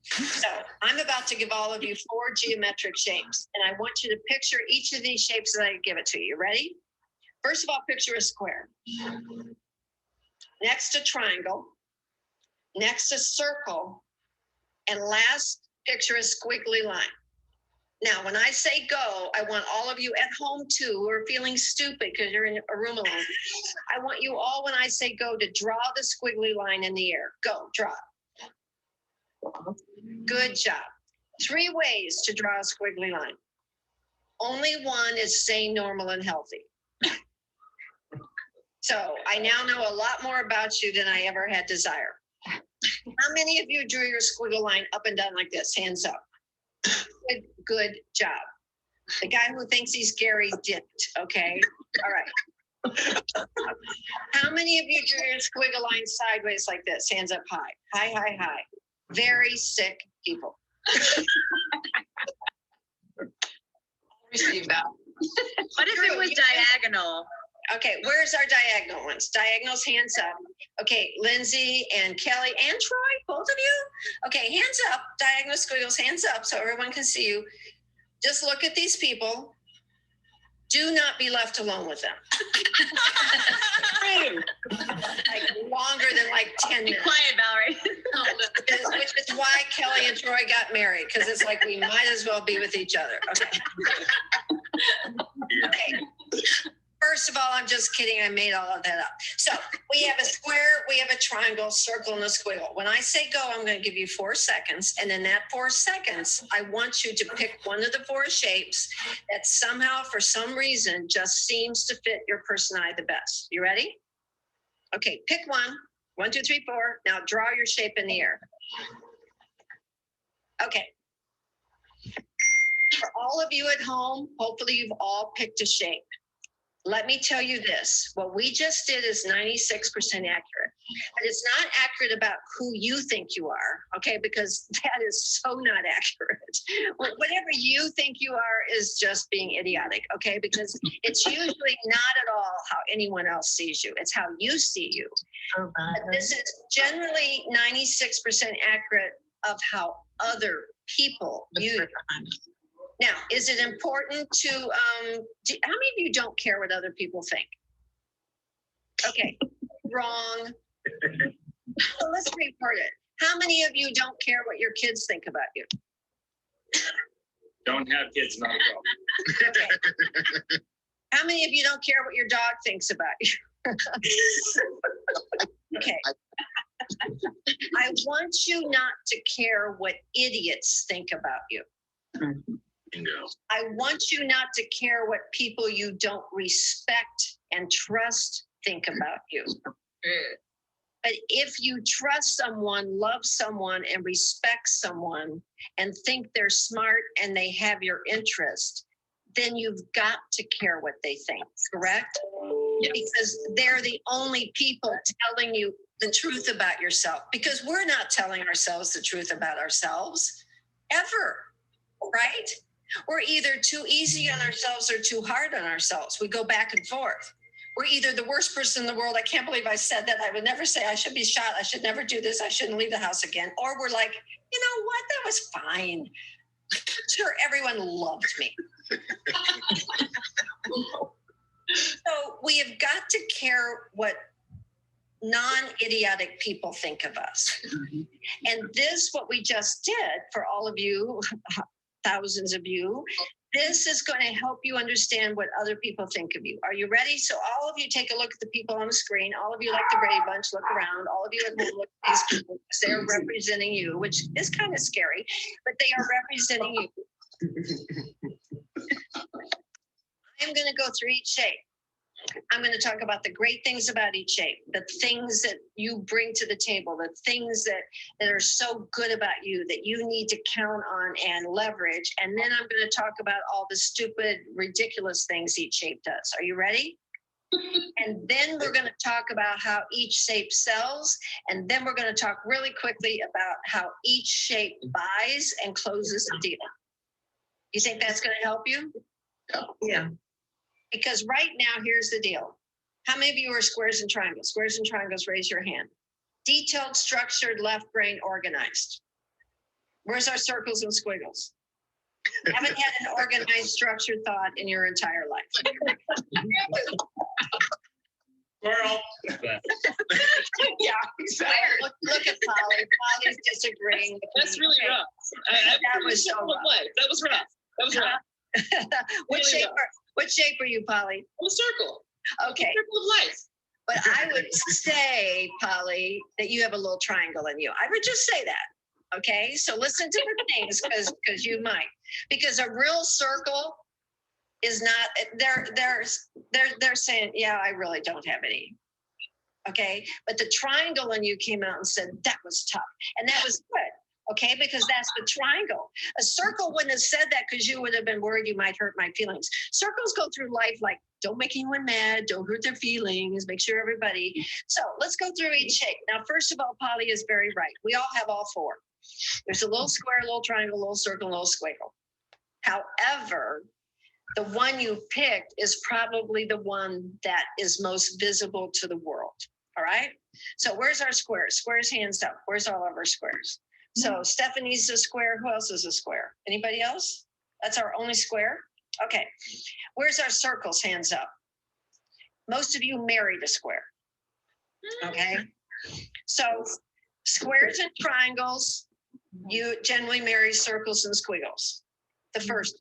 So I'm about to give all of you 4 geometric shapes, and I want you to picture each of these shapes that I give it to you. Ready? First of all, picture a square. Next, a triangle. Next, a circle. And last, picture a squiggly line. Now, when I say go, I want all of you at home too, who are feeling stupid because you're in a room alone. I want you all, when I say go, to draw the squiggly line in the air. Go, draw. Good job. 3 ways to draw a squiggly line. Only one is sane, normal, and healthy. So I now know a lot more about you than I ever had desire. How many of you drew your squiggle line up and down like this? Hands up. Good job. The guy who thinks he's Gary didn't, okay? All right. How many of you drew your squiggle line sideways like this? Hands up high. High, high, high. Very sick people. Receive that. What if it was diagonal? Okay, where's our diagonal ones? Diagonals, hands up. Okay, Lindsay and Kelly and Troy, both of you? Okay, hands up, diagonal squiggles, hands up so everyone can see you. Just look at these people. Do not be left alone with them. Like longer than like 10 Be minutes. quiet, Valerie. Which is why Kelly and Troy got married, because it's like we might as well be with each other. Okay. Okay. First of all, I'm just kidding. I made all of that up. So we have a square, we have a triangle, circle, and a squiggle. When I say go, I'm going to give you 4 seconds. And in that 4 seconds, I want you to pick one of the 4 shapes that somehow, for some reason, just seems to fit your personality the best. You ready? Okay, pick one. 1, 2, 3, 4. Now draw your shape in the air. Okay. For all of you at home, hopefully you've all picked a shape. Let me tell you this, what we just did is 96% accurate, but it's not accurate about who you think you are, okay? Because that is so not accurate. Whatever you think you are is just being idiotic, okay? Because it's usually not at all how anyone else sees you. It's how you see you. But this is generally 96% accurate of how other people view you. Now, is it important to, how many of you don't care what other people think? Okay, wrong. So let's reword it. How many of you don't care what your kids think about you? Don't have kids, not a problem. Okay. How many of you don't care what your dog thinks about you? Okay. I want you not to care what idiots think about you. Bingo. I want you not to care what people you don't respect and trust think about you. But if you trust someone, love someone, and respect someone, and think they're smart and they have your interest, then you've got to care what they think, correct? Yes. Because they're the only people telling you the truth about yourself. Because we're not telling ourselves the truth about ourselves, ever, right? We're either too easy on ourselves or too hard on ourselves. We go back and forth. We're either the worst person in the world. I can't believe I said that. I would never say I should be shot. I should never do this. I shouldn't leave the house again. Or we're like, you know what? That was fine. Sure, everyone loved me. So we have got to care what non-idiotic people think of us. And this, what we just did for all of you, thousands of you, this is going to help you understand what other people think of you. Are you ready? So all of you take a look at the people on the screen. All of you like the Brady Bunch, look around. All of you look at these people because they're representing you, which is kind of scary, but they are representing you. I'm going to go through each shape. I'm going to talk about the great things about each shape, the things that you bring to the table, the things that are so good about you that you need to count on and leverage. And then I'm going to talk about all the stupid, ridiculous things each shape does. Are you ready? And then we're going to talk about how each shape sells. And then we're going to talk really quickly about how each shape buys and closes a deal. You think that's going to help you? Yeah. Because right now, here's the deal. How many of you are squares and triangles? Squares and triangles, raise your hand. Detailed, structured, left brain, organized. Where's our circles and squiggles? Haven't had an organized, structured thought in your entire life. Squirrel. Yeah, exactly. Look at Polly. Polly's disagreeing. with That's me. really Okay. rough. That was so rough. That was rough. That was rough. What Really shape are you, Polly? A circle. Okay. Circle of life. But I would say, Polly, that you have a little triangle in you. I would just say that. Okay. So listen to the things because you might. Because a real circle is not, they're saying, yeah, I really don't have any. Okay. But the triangle in you came out and said, that was tough. And that was good. Okay, because that's the triangle. A circle wouldn't have said that because you would have been worried you might hurt my feelings. Circles go through life like, don't make anyone mad, don't hurt their feelings, make sure everybody. So let's go through each shape. Now, first of all, Polly is very right. We all have all four. There's a little square, a little triangle, a little circle, a little squiggle. However, the one you picked is probably the one that is most visible to the world. All right. So where's our squares? Squares hands up. Where's all of our squares? So Stephanie's a square. Who else is a square? Anybody else? That's our only square. Okay. Where's our circles? Hands up. Most of you married a square. Okay. So squares and triangles, you generally marry circles and squiggles the first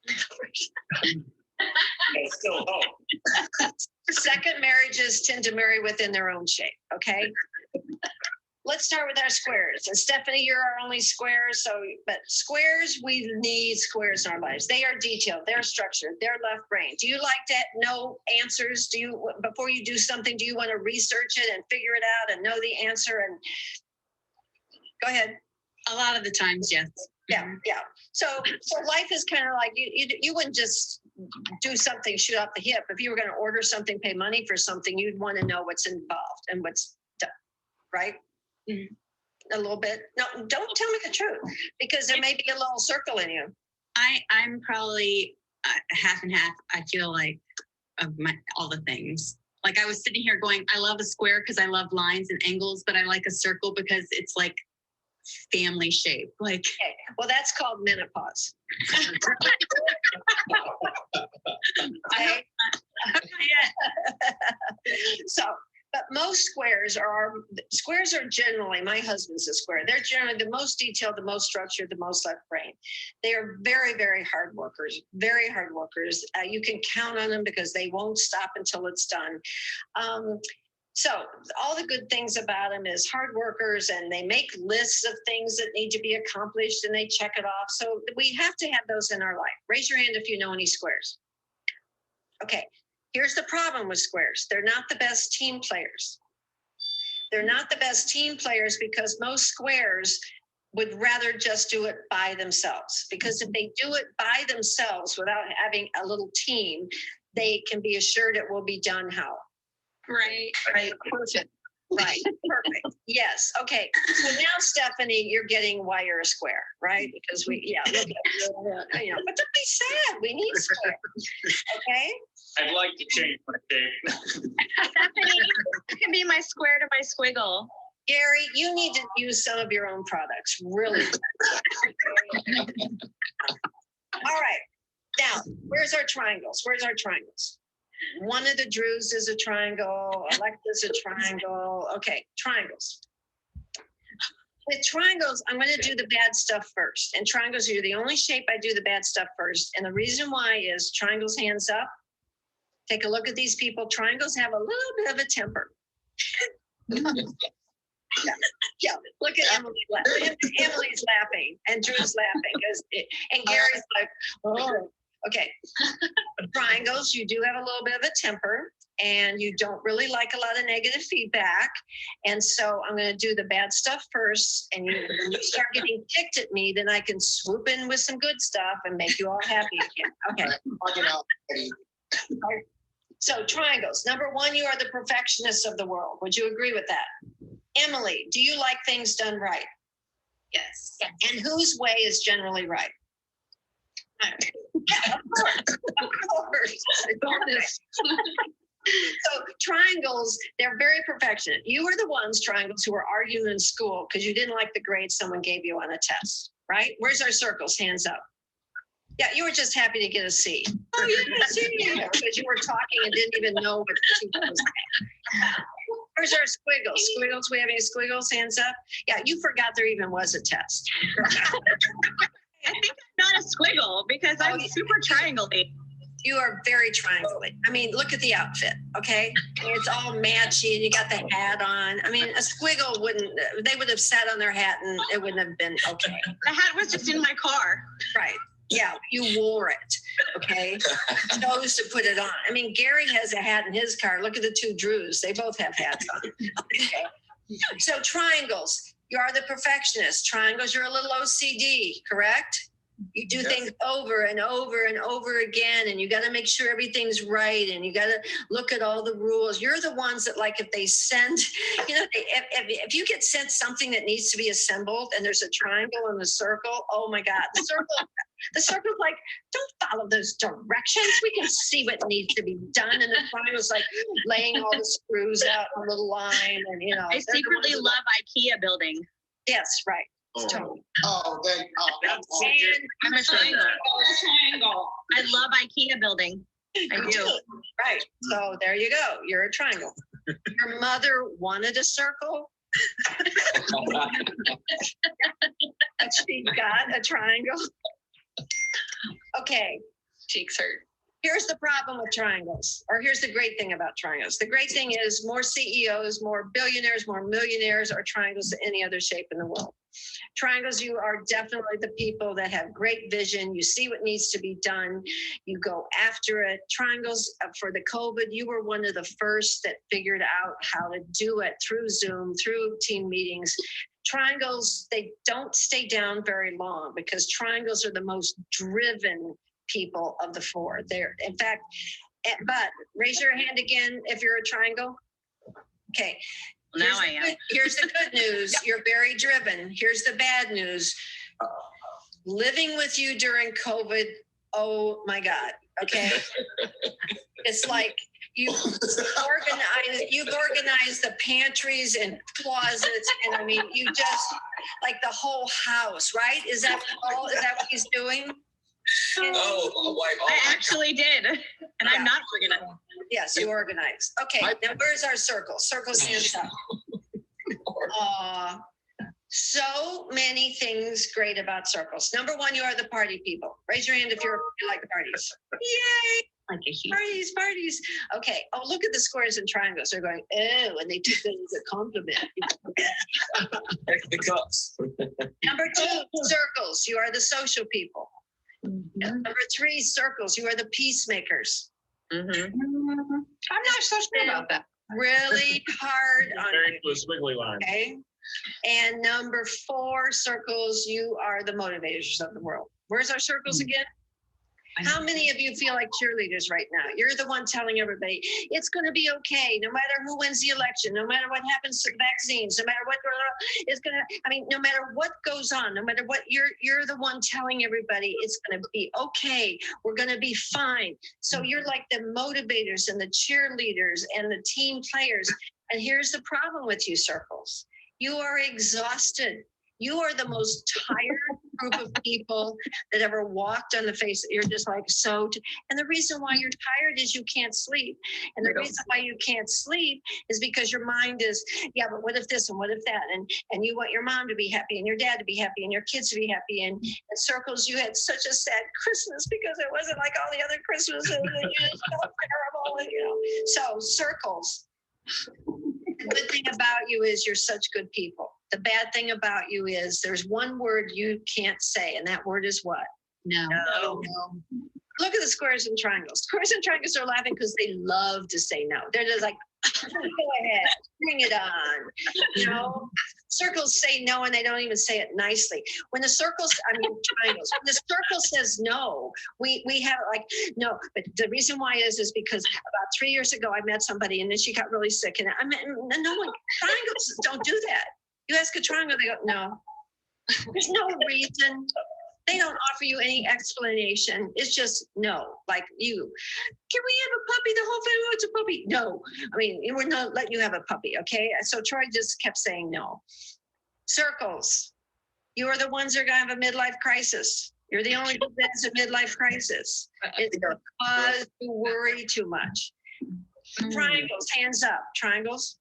time. Still hope. Second marriages tend to marry within their own shape. Okay. Let's start with our squares. And Stephanie, you're our only square. But squares, we need squares in our lives. They are detailed, they're structured, they're left brain. Do you like to know answers? Before you do something, do you want to research it and figure it out and know the answer? And go ahead. A lot of the times, yes. Yeah. So life is kind of like you wouldn't just do something, shoot off the hip. If you were going to order something, pay money for something, you'd want to know what's involved and what's done, right? A little bit. No, don't tell me the truth because there may be a little circle in you. I'm probably half and half. I feel like of all the things. Like I was sitting here going, I love a square because I love lines and angles, but I like a circle because it's like family shape. Like, okay. Well, that's called menopause. Okay. But most squares are generally, my husband's a square. They're generally the most detailed, the most structured, the most left brain. They are very, very hard workers, very hard workers. You can count on them because they won't stop until it's done. So all the good things about them is hard workers and they make lists of things that need to be accomplished and they check it off. So we have to have those in our life. Raise your hand if you know any squares. Okay. Here's the problem with squares. They're not the best team players. They're not the best team players because most squares would rather just do it by themselves. Because if they do it by themselves without having a little team, they can be assured it will be done how? right. Perfect. Right. Perfect. Yes. Okay. So now, Stephanie, you're getting why you're a square, right? Because look at, but don't be sad. We need square. Okay. I'd like to change my shape. Stephanie, you can be my square to my squiggle. Gary, you need to use some of your own products. Really. All right. Now, where's our triangles? One of the Drews is a triangle. Alexa's a triangle. Okay, triangles. With triangles, I'm going to do the bad stuff first. And triangles are the only shape I do the bad stuff first. And the reason why is triangles hands up. Take a look at these people. Triangles have a little bit of a temper. Yeah. Look at Emily. Emily's laughing and Drew's laughing and Gary's like, oh. Okay. Triangles, you do have a little bit of a temper and you don't really like a lot of negative feedback. And so I'm going to do the bad stuff first. And when you start getting ticked at me, then I can swoop in with some good stuff and make you all happy again. Okay. So triangles. Number one, you are the perfectionists of the world. Would you agree with that? Emily, do you like things done right? Yes. And whose way is generally right? Yeah, of course. bonus. So triangles, they're very perfectionist. You were the ones, triangles, who were arguing in school because you didn't like the grade someone gave you on a test, right? Where's our circles? Hands up. Yeah, you were just happy to get a C. Oh, you didn't see me because you were talking and didn't even know what the two was. Where's our squiggles? Squiggles, we have any squiggles? Hands up. Yeah, you forgot there even was a test. I think I'm not a squiggle because I'm super triangle. You are very triangle. I mean, look at the outfit, okay? It's all matchy and you got the hat on. I mean, a squiggle wouldn't, they would have sat on their hat and it wouldn't have been okay. The hat was just in my car. Right. Yeah, you wore it, okay? Chose to put it on. I mean, Gary has a hat in his car. Look at the two Drews. They both have hats on. Okay. So triangles, you are the perfectionist. Triangles, you're a little OCD, correct? You do things over and over and over again, and you got to make sure everything's right, and you got to look at all the rules. You're the ones that, like, if they send, you know, if you get sent something that needs to be assembled, and there's a triangle and a circle, oh my God, the circle's like, don't follow those directions. We can see what needs to be done, and the triangle's like laying all the screws out on the line, and you know. I secretly love IKEA building. Yes, right. Totally. I'm a triangle. I love IKEA building. I do. Right. So there you go. You're a triangle. Your mother wanted a circle. But she got a triangle. Okay. Cheeks hurt. Here's the problem with triangles, or here's the great thing about triangles. The great thing is more CEOs, more billionaires, more millionaires are triangles than any other shape in the world. Triangles, you are definitely the people that have great vision. You see what needs to be done. You go after it. Triangles, for the COVID, you were one of the first that figured out how to do it through Zoom, through team meetings. Triangles, they don't stay down very long because triangles are the most driven people of the four. They're, in fact, but raise your hand again if you're a triangle. Okay. Now I am. Here's the good news. You're very driven. Here's the bad news. Living with you during COVID, oh my God. Okay. It's like you've organized the pantries and closets, and I mean, you just like the whole house, right? Is that all? Is that what he's doing? I actually did, and I'm not organized. Yes, you organized. Okay, now where's our circle? Circle stands up. So many things great about circles. Number one, you are the party people. Raise your hand if you like parties. Yay! Like a huge Parties. Okay. Oh, look at the squares and triangles. They're going, oh, and they took it as a compliment. The cups. Number two, circles. You are the social people. Number three, circles. You are the peacemakers. I'm not so sure about that. Really hard on Very squiggly line. okay. And number four, circles. You are the motivators of the world. Where's our circles again? How many of you feel like cheerleaders right now? You're the one telling everybody it's going to be okay, no matter who wins the election, no matter what happens to the vaccines, no matter what is going to. I mean, no matter what goes on, no matter what, you're the one telling everybody it's going to be okay. We're going to be fine. So you're like the motivators and the cheerleaders and the team players. And here's the problem with you, circles. You are exhausted. You are the most tired group of people that ever walked on the face. You're just like and the reason why you're tired is you can't sleep. And the reason why you can't sleep is because your mind is, yeah, but what if this and what if that? And you want your mom to be happy and your dad to be happy and your kids to be happy. And circles, you had such a sad Christmas because it wasn't like all the other Christmases. And you just felt terrible. And, you know. So circles. The good thing about you is you're such good people. The bad thing about you is there's one word you can't say, and that word is what? No. Look at the squares and triangles. Squares and triangles are laughing because they love to say no. They're just like, go ahead, bring it on. You know, circles say no, and they don't even say it nicely. When the triangles, when the circle says no, we have like, no. But the reason why is because about 3 years ago, I met somebody, and then she got really sick. And I mean, no one, triangles don't do that. You ask a triangle, they go, no. There's no reason. They don't offer you any explanation. It's just no. Like you, can we have a puppy? The whole family wants a puppy. No. I mean, we're not letting you have a puppy, okay? So Troy just kept saying no. Circles. You are the ones that are going to have a midlife crisis. You're the only group that has a midlife crisis. It's because you worry too much. Triangles, hands up. Triangles.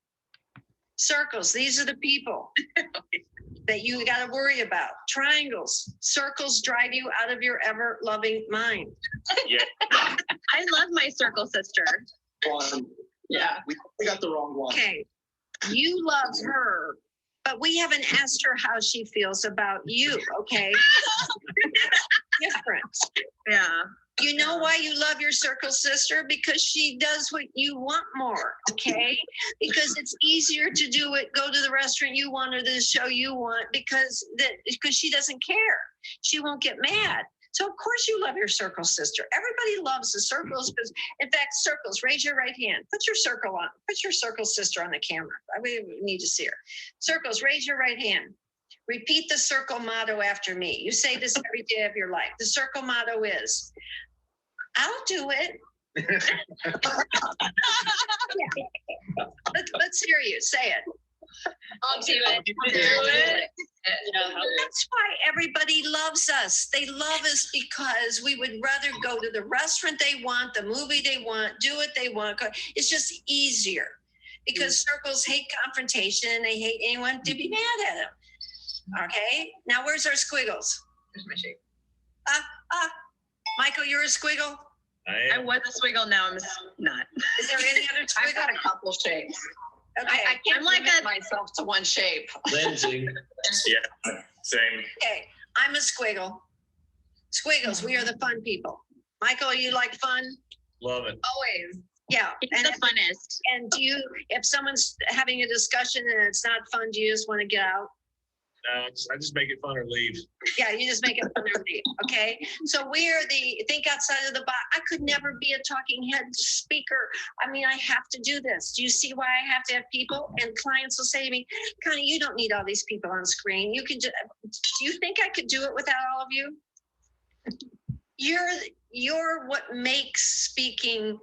Circles, these are the people that you got to worry about. Triangles, circles drive you out of your ever loving mind. Yeah. I love my circle sister. Yeah. We got the wrong one. Okay, you love her, but we haven't asked her how she feels about you, okay? That's different. Yeah. You know why you love your circle sister? Because she does what you want more, okay? Because it's easier to do it, go to the restaurant you want or the show you want because she doesn't care. She won't get mad. So of course you love your circle sister. Everybody loves the circles because, in fact, circles, raise your right hand. Put your circle on. Put your circle sister on the camera. I really need to see her. Circles, raise your right hand. Repeat the circle motto after me. You say this every day of your life. The circle motto is, I'll do it. Let's hear you say it. I'll do it. That's why everybody loves us. They love us because we would rather go to the restaurant they want, the movie they want, do what they want. It's just easier because circles hate confrontation and they hate anyone to be mad at them. Okay, now where's our squiggles? Here's my shape. Michael, you're a squiggle? I was a swiggle, now I'm not. Is there any other I've squiggle? got a couple shapes. Okay. I can't I'm like limit a- myself to one shape. Lindsay. Yeah. Same. Okay, I'm a squiggle. Squiggles, we are the fun people. Michael, you like fun? Love it. Always. Yeah. It's the funnest. And do you, if someone's having a discussion and it's not fun, do you just want to get out? I just make it fun or leave. Yeah, you just make it fun of me, okay? So we are the think outside of the box. I could never be a talking head speaker. I mean, I have to do this. Do you see why I have to have people? And clients will say to me, Connie, you don't need all these people on screen. You can just, do you think I could do it without all of you? You're what makes speaking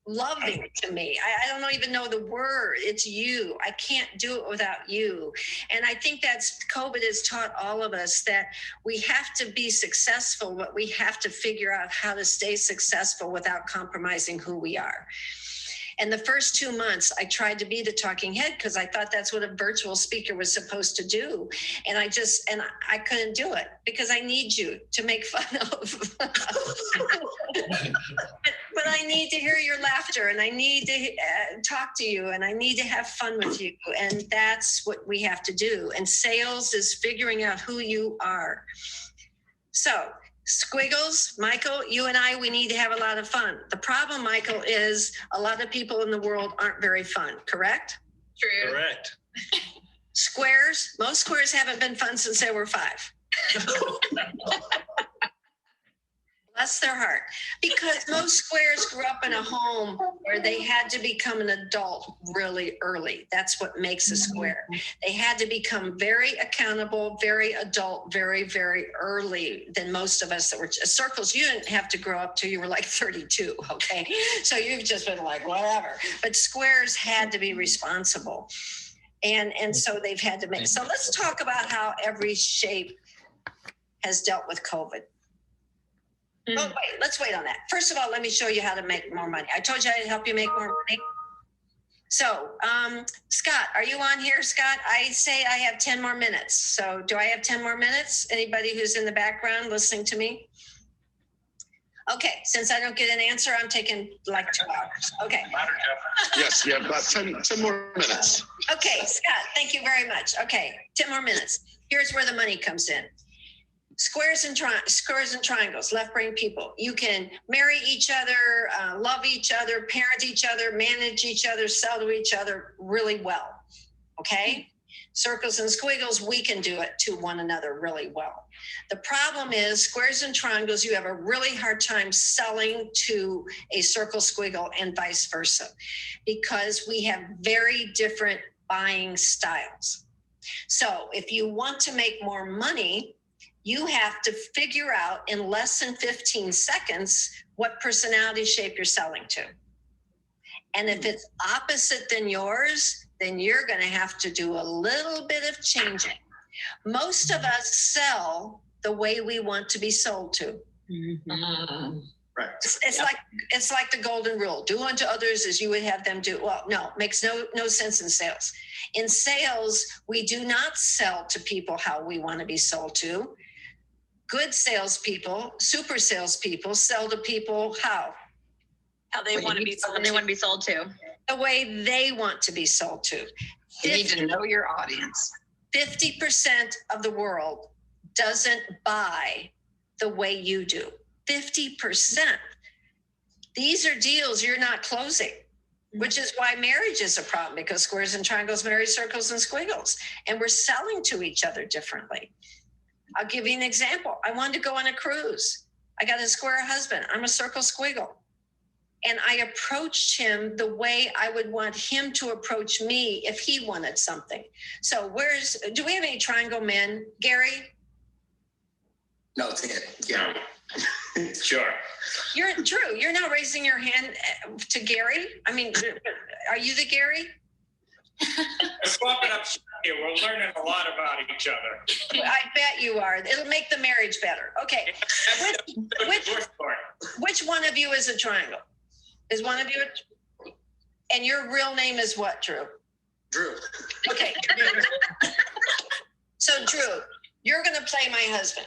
loving to me. I don't even know the word. It's you. I can't do it without you. And I think that's COVID has taught all of us that we have to be successful, but we have to figure out how to stay successful without compromising who we are. And the first 2 months, I tried to be the talking head because I thought that's what a virtual speaker was supposed to do. And I couldn't do it because I need you to make fun of. But I need to hear your laughter and I need to talk to you and I need to have fun with you. And that's what we have to do. And sales is figuring out who you are. So, Squiggles, Michael, you and I, we need to have a lot of fun. The problem, Michael, is a lot of people in the world aren't very fun, correct? True. Correct. Squares, most squares haven't been fun since they were 5. Bless their heart. Because most squares grew up in a home where they had to become an adult really early. That's what makes a square. They had to become very accountable, very adult, very, very early than most of us that were circles. You didn't have to grow up till you were like 32, okay? So you've just been like, whatever. But squares had to be responsible. And so they've had to make. So let's talk about how every shape has dealt with COVID. Oh, wait, let's wait on that. First of all, let me show you how to make more money. I told you I'd help you make more money. So, Scott, are you on here, Scott? I say I have 10 more minutes. So do I have 10 more minutes? Anybody who's in the background listening to me? Okay, since I don't get an answer, I'm taking like 2 hours. Okay. Yes, you have about 10 more minutes. Okay, Scott, thank you very much. Okay, 10 more minutes. Here's where the money comes in. Squares and triangles, left-brain people. You can marry each other, love each other, parent each other, manage each other, sell to each other really well, okay? Circles and squiggles, we can do it to one another really well. The problem is squares and triangles, you have a really hard time selling to a circle squiggle and vice versa because we have very different buying styles. So if you want to make more money, You have to figure out in less than 15 seconds what personality shape you're selling to. And if it's opposite than yours, then you're going to have to do a little bit of changing. Most of us sell the way we want to be sold to. Right. It's like the golden rule. Do unto others as you would have them do. Well, no, makes no sense in sales. In sales, we do not sell to people how we want to be sold to. Good salespeople, super salespeople, sell to people how they want to be sold to. the way they want to be sold to. You need to know your audience. 50% of the world doesn't buy the way you do. 50%. These are deals you're not closing, which is why marriage is a problem, because squares and triangles marry circles and squiggles, and we're selling to each other differently. I'll give you an example. I wanted to go on a cruise. I got a square husband. I'm a circle squiggle. And I approached him the way I would want him to approach me if he wanted something. So do we have any triangle men? Gary? No, it's it. Yeah. Sure. You're not raising your hand to Gary? I mean, are you the Gary? Swap it up here. We're learning a lot about each other. I bet you are. It'll make the marriage better. Okay. Which one of you is a triangle? Is one of you and your real name is what, Drew? Drew. Okay. So Drew, you're going to play my husband.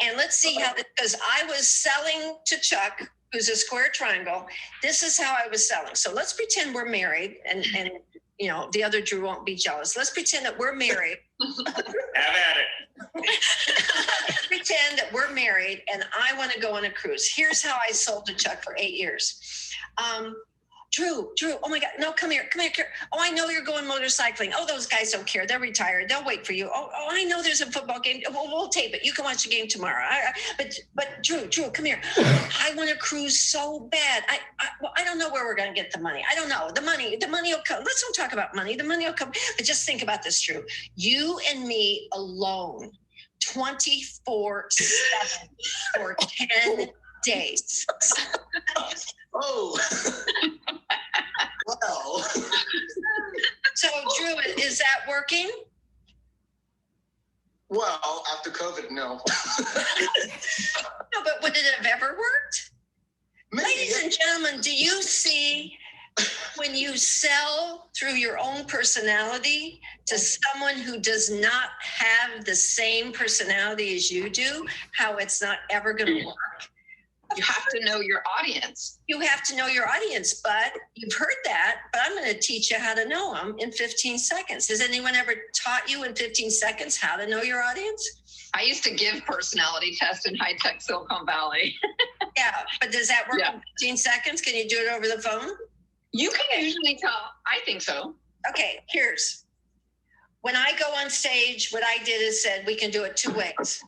And let's see how, because I was selling to Chuck, who's a square triangle. This is how I was selling. So let's pretend we're married and you know, the other Drew won't be jealous. Let's pretend that we're married. Have at it. Let's pretend that we're married and I want to go on a cruise. Here's how I sold to Chuck for 8 years. Drew, oh my God, no, come here. Oh, I know you're going motorcycling. Oh, those guys don't care. They're retired. They'll wait for you. Oh, I know there's a football game. We'll tape it. You can watch the game tomorrow. But Drew, come here. I want to cruise so bad. I don't know where we're going to get the money. I don't know. The money will come. Let's don't talk about money. The money will come. But just think about this, Drew. You and me alone, 24/7 for 10 days. Oh. Well. So, Drew, is that working? Well, after COVID, no. No, but would it have ever worked? Maybe. Ladies and gentlemen, do you see when you sell through your own personality to someone who does not have the same personality as you do, how it's not ever going to work? You have to know your audience. You have to know your audience, but you've heard that, but I'm going to teach you how to know them in 15 seconds. Has anyone ever taught you in 15 seconds how to know your audience? I used to give personality tests in high-tech Silicon Valley. Yeah, but does that work Yeah. in 15 seconds? Can you do it over the phone? You can usually tell. I think so. Okay, when I go on stage, what I did is said, we can do it 2 ways.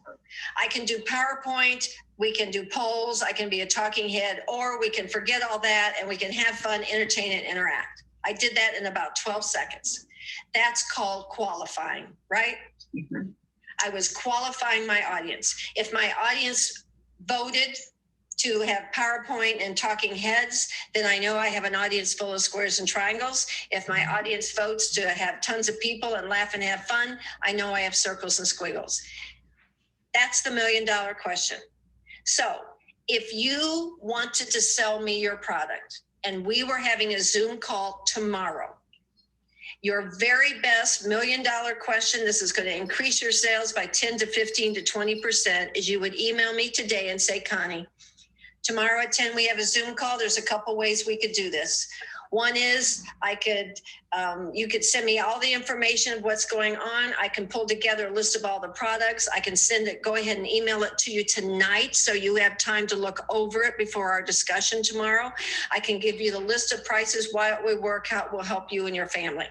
I can do PowerPoint, we can do polls, I can be a talking head, or we can forget all that and we can have fun, entertain, and interact. I did that in about 12 seconds. That's called qualifying, right? Mm-hmm. I was qualifying my audience. If my audience voted to have PowerPoint and talking heads, then I know I have an audience full of squares and triangles. If my audience votes to have tons of people and laugh and have fun, I know I have circles and squiggles. That's the $1 million question. So if you wanted to sell me your product and we were having a Zoom call tomorrow, your very best $1 million question, this is going to increase your sales by 10 to 15 to 20%, is you would email me today and say, Connie, tomorrow at 10, we have a Zoom call. There's a couple ways we could do this. One is you could send me all the information of what's going on. I can pull together a list of all the products. I can go ahead and email it to you tonight so you have time to look over it before our discussion tomorrow. I can give you the list of prices, why it would work, how it will help you and your family.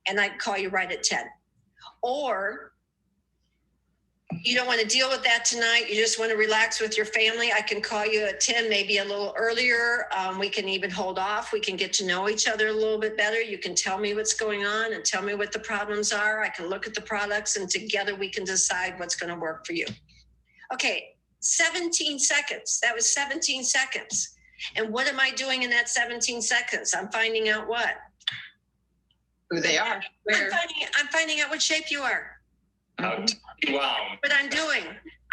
And I'd call you right at 10. Or you don't want to deal with that tonight. You just want to relax with your family. I can call you at 10, maybe a little earlier. We can even hold off. We can get to know each other a little bit better. You can tell me what's going on and tell me what the problems are. I can look at the products and together we can decide what's going to work for you. Okay, 17 seconds. That was 17 seconds. And what am I doing in that 17 seconds? I'm finding out what? Who they are. Where? I'm finding out what shape you are. Wow. What I'm doing,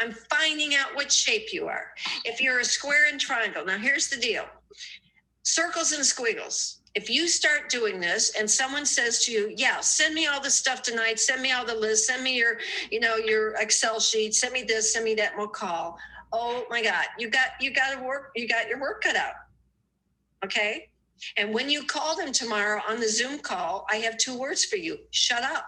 I'm finding out what shape you are. If you're a square and triangle, now here's the deal. Circles and squiggles. If you start doing this and someone says to you, yeah, send me all the stuff tonight, send me all the list, send me your, your Excel sheet, send me this, send me that, and we'll call. Oh my God, you got your work cut out. Okay? And when you call them tomorrow on the Zoom call, I have 2 words for you. Shut up.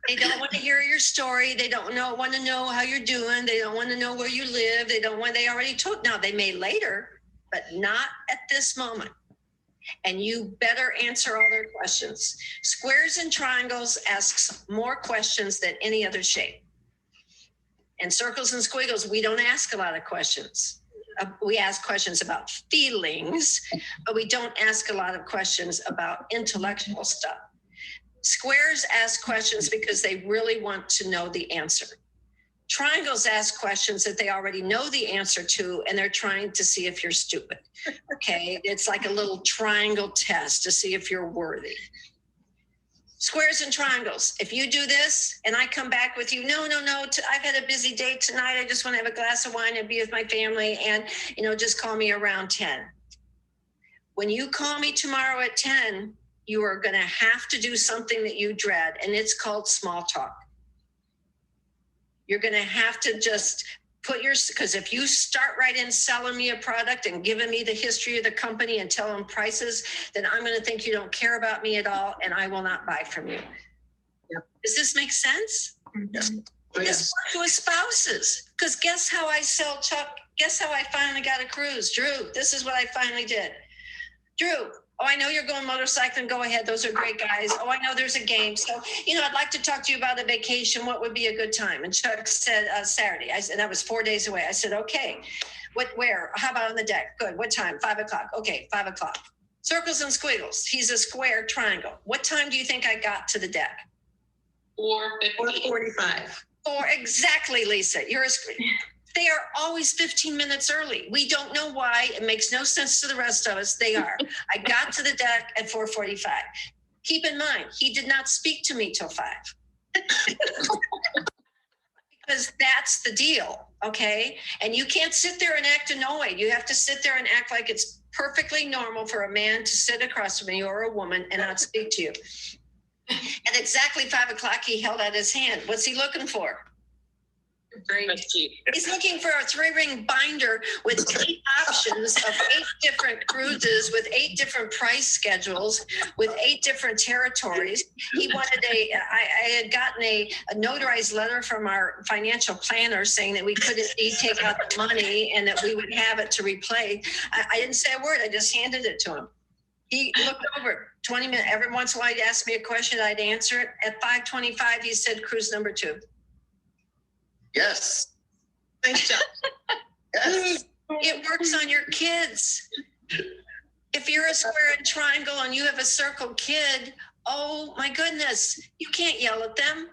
They don't want to hear your story. They don't want to know how you're doing. They don't want to know where you live. They already told. Now they may later, but not at this moment. And you better answer all their questions. Squares and triangles asks more questions than any other shape. And circles and squiggles, we don't ask a lot of questions. We ask questions about feelings, but we don't ask a lot of questions about intellectual stuff. Squares ask questions because they really want to know the answer. Triangles ask questions that they already know the answer to, and they're trying to see if you're stupid. Okay, it's like a little triangle test to see if you're worthy. Squares and triangles. If you do this and I come back with you, no, I've had a busy day tonight. I just want to have a glass of wine and be with my family, and just call me around 10. When you call me tomorrow at 10, you are going to have to do something that you dread, and it's called small talk. You're going to have to just because if you start right in selling me a product and giving me the history of the company and telling prices, then I'm going to think you don't care about me at all, and I will not buy from you. Yep. Does this make sense? Yes. This works with spouses, because guess how I sell Chuck? Guess how I finally got a cruise? Drew, this is what I finally did. Drew, I know you're going motorcycling. Go ahead. Those are great guys. I know there's a game. So, I'd like to talk to you about a vacation. What would be a good time? And Chuck said Saturday. I said, that was 4 days away. I said, okay. Where? How about on the deck? Good. What time? 5 o'clock. Okay, 5 o'clock. Circles and squiggles. He's a square triangle. What time do you think I got to the deck? 4:45. Exactly, Lisa. You're a square. They are always 15 minutes early. We don't know why. It makes no sense to the rest of us. They are. I got to the deck at 4:45. Keep in mind, he did not speak to me till 5. Because that's the deal, okay? And you can't sit there and act annoyed. You have to sit there and act like it's perfectly normal for a man to sit across from you or a woman and not speak to you. At exactly 5 o'clock, he held out his hand. What's he looking for? He's looking for a 3-ring binder with 8 options of 8 different cruises with 8 different price schedules with 8 different territories. He wanted I had gotten a notarized letter from our financial planner saying that we couldn't take out the money and that we would have it to replay. I didn't say a word. I just handed it to him. He looked over 20 minutes. Every once in a while, he'd ask me a question. I'd answer it. At 5:25, he said, cruise number 2. Yes. Thanks, John. Yes. It works on your kids. If you're a square and triangle and you have a circle kid, oh my goodness, you can't yell at them.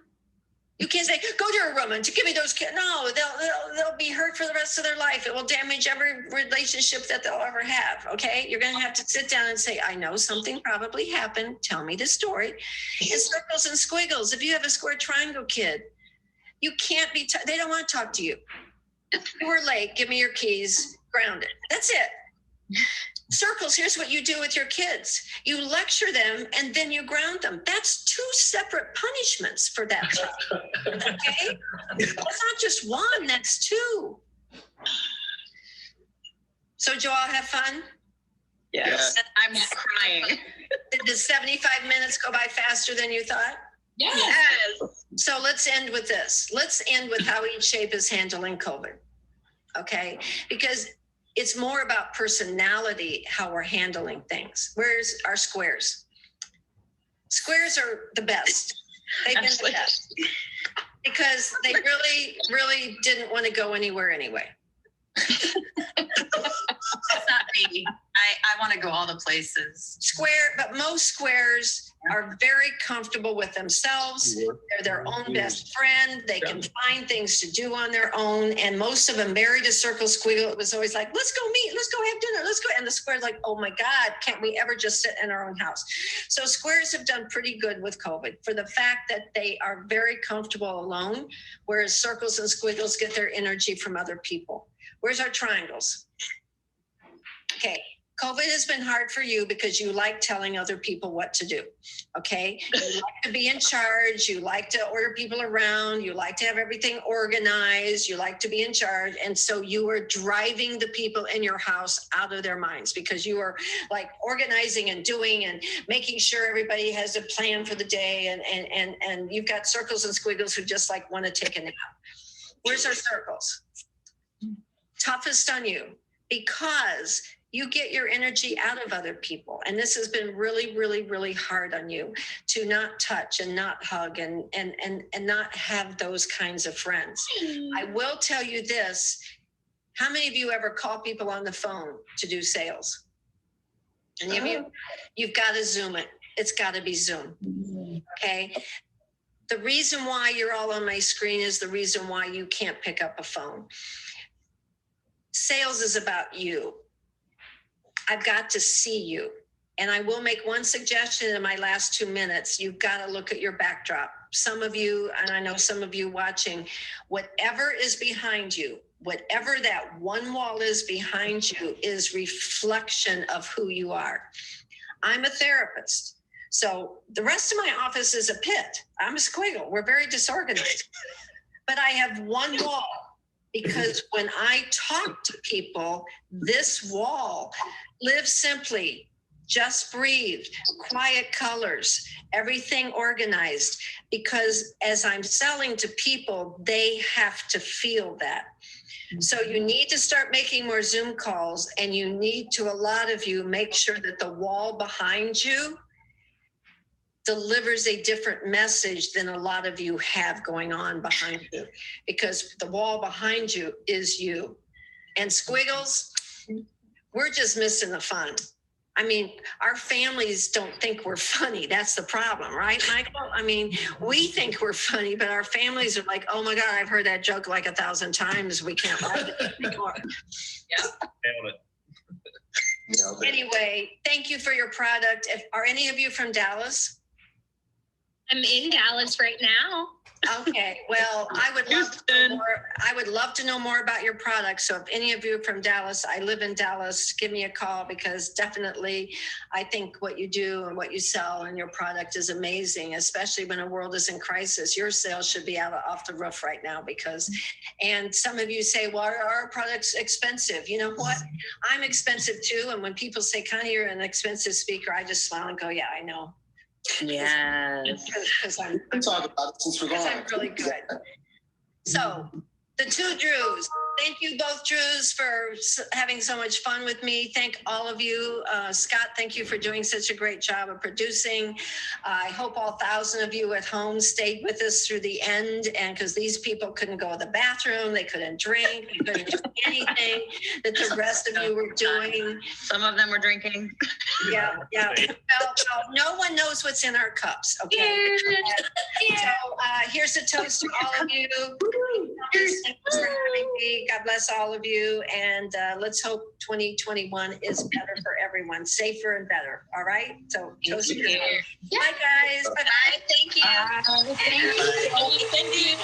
You can't say, go to your room and give me those kids. No, they'll be hurt for the rest of their life. It will damage every relationship that they'll ever have, okay? You're going to have to sit down and say, I know something probably happened. Tell me the story. And circles and squiggles. If you have a square triangle kid, you can't be, they don't want to talk to you. You were late, give me your keys, grounded. That's it. Circles, here's what you do with your kids. You lecture them and then you ground them. That's 2 separate punishments for that child. Okay? That's not just 1, that's 2. So did you all have fun? Yes. I'm crying. Did the 75 minutes go by faster than you thought? Yes. So let's end with this. Let's end with how each shape is handling COVID. Okay? Because it's more about personality, how we're handling things. Where's our squares? Squares are the best. They've been the best. because they really, really didn't want to go anywhere anyway. That's not me. I want to go all the places. But most squares are very comfortable with themselves. They're their own best friend. They can find things to do on their own. And most of them married a circle squiggle. It was always like, let's go meet, let's go have dinner, let's go. And the square's like, oh my God, can't we ever just sit in our own house? So squares have done pretty good with COVID for the fact that they are very comfortable alone, whereas circles and squiggles get their energy from other people. Where's our triangles? Okay. COVID has been hard for you because you like telling other people what to do. Okay. You like to be in charge. You like to order people around. You like to have everything organized. You like to be in charge. And so you are driving the people in your house out of their minds because you are like organizing and doing and making sure everybody has a plan for the day. And you've got circles and squiggles who just like want to take a nap. Where's our circles? Toughest on you because you get your energy out of other people. And this has been really, really, really hard on you to not touch and not hug and not have those kinds of friends. I will tell you this. How many of you ever call people on the phone to do sales? Any of you? You've got to Zoom it. It's got to be Zoom. Okay. The reason why you're all on my screen is the reason why you can't pick up a phone. Sales is about you. I've got to see you. And I will make one suggestion in my last 2 minutes. You've got to look at your backdrop. Some of you, and I know some of you watching, whatever is behind you, whatever that one wall is behind you is reflection of who you are. I'm a therapist. So the rest of my office is a pit. I'm a squiggle. We're very disorganized. But I have one wall. Because when I talk to people, this wall, live simply, just breathe, quiet colors, everything organized. Because as I'm selling to people, they have to feel that. So you need to start making more Zoom calls, and you need to, a lot of you, make sure that the wall behind you delivers a different message than a lot of you have going on behind you, because the wall behind you is you. And squiggles, we're just missing the fun. I mean, our families don't think we're funny. That's the problem, right, Michael? I mean, we think we're funny, but our families are like, oh my God, I've heard that joke like 1,000 times. We can't laugh at it anymore. Yeah. Nailed it. Anyway, thank you for your product. Are any of you from Dallas? I'm in Dallas right now. Okay, well, I would love to know more about your product. So if any of you are from Dallas, I live in Dallas, give me a call, because definitely I think what you do and what you sell and your product is amazing, especially when a world is in crisis. Your sales should be off the roof right now, because, and some of you say, well, are our products expensive? You know what? I'm expensive too. And when people say, Connie, you're an expensive speaker, I just smile and go, yeah, I know. Yes. Because I'm talk about it since we're going. I'm really good. So the two Drews, thank you both Drews for having so much fun with me. Thank all of you. Scott, thank you for doing such a great job of producing. I hope all 1,000 of you at home stayed with us through the end, and because these people couldn't go to the bathroom, they couldn't drink, they couldn't do anything that the rest of you were doing. Some of them were drinking. Yeah. Well, no one knows what's in our cups, okay? So here's a toast to all of you. Thanks for having me. God bless all of you. And let's hope 2021 is better for everyone, safer and better. All right. So toast to you. Bye, guys. Bye. Thank you. Thank you. Thank you.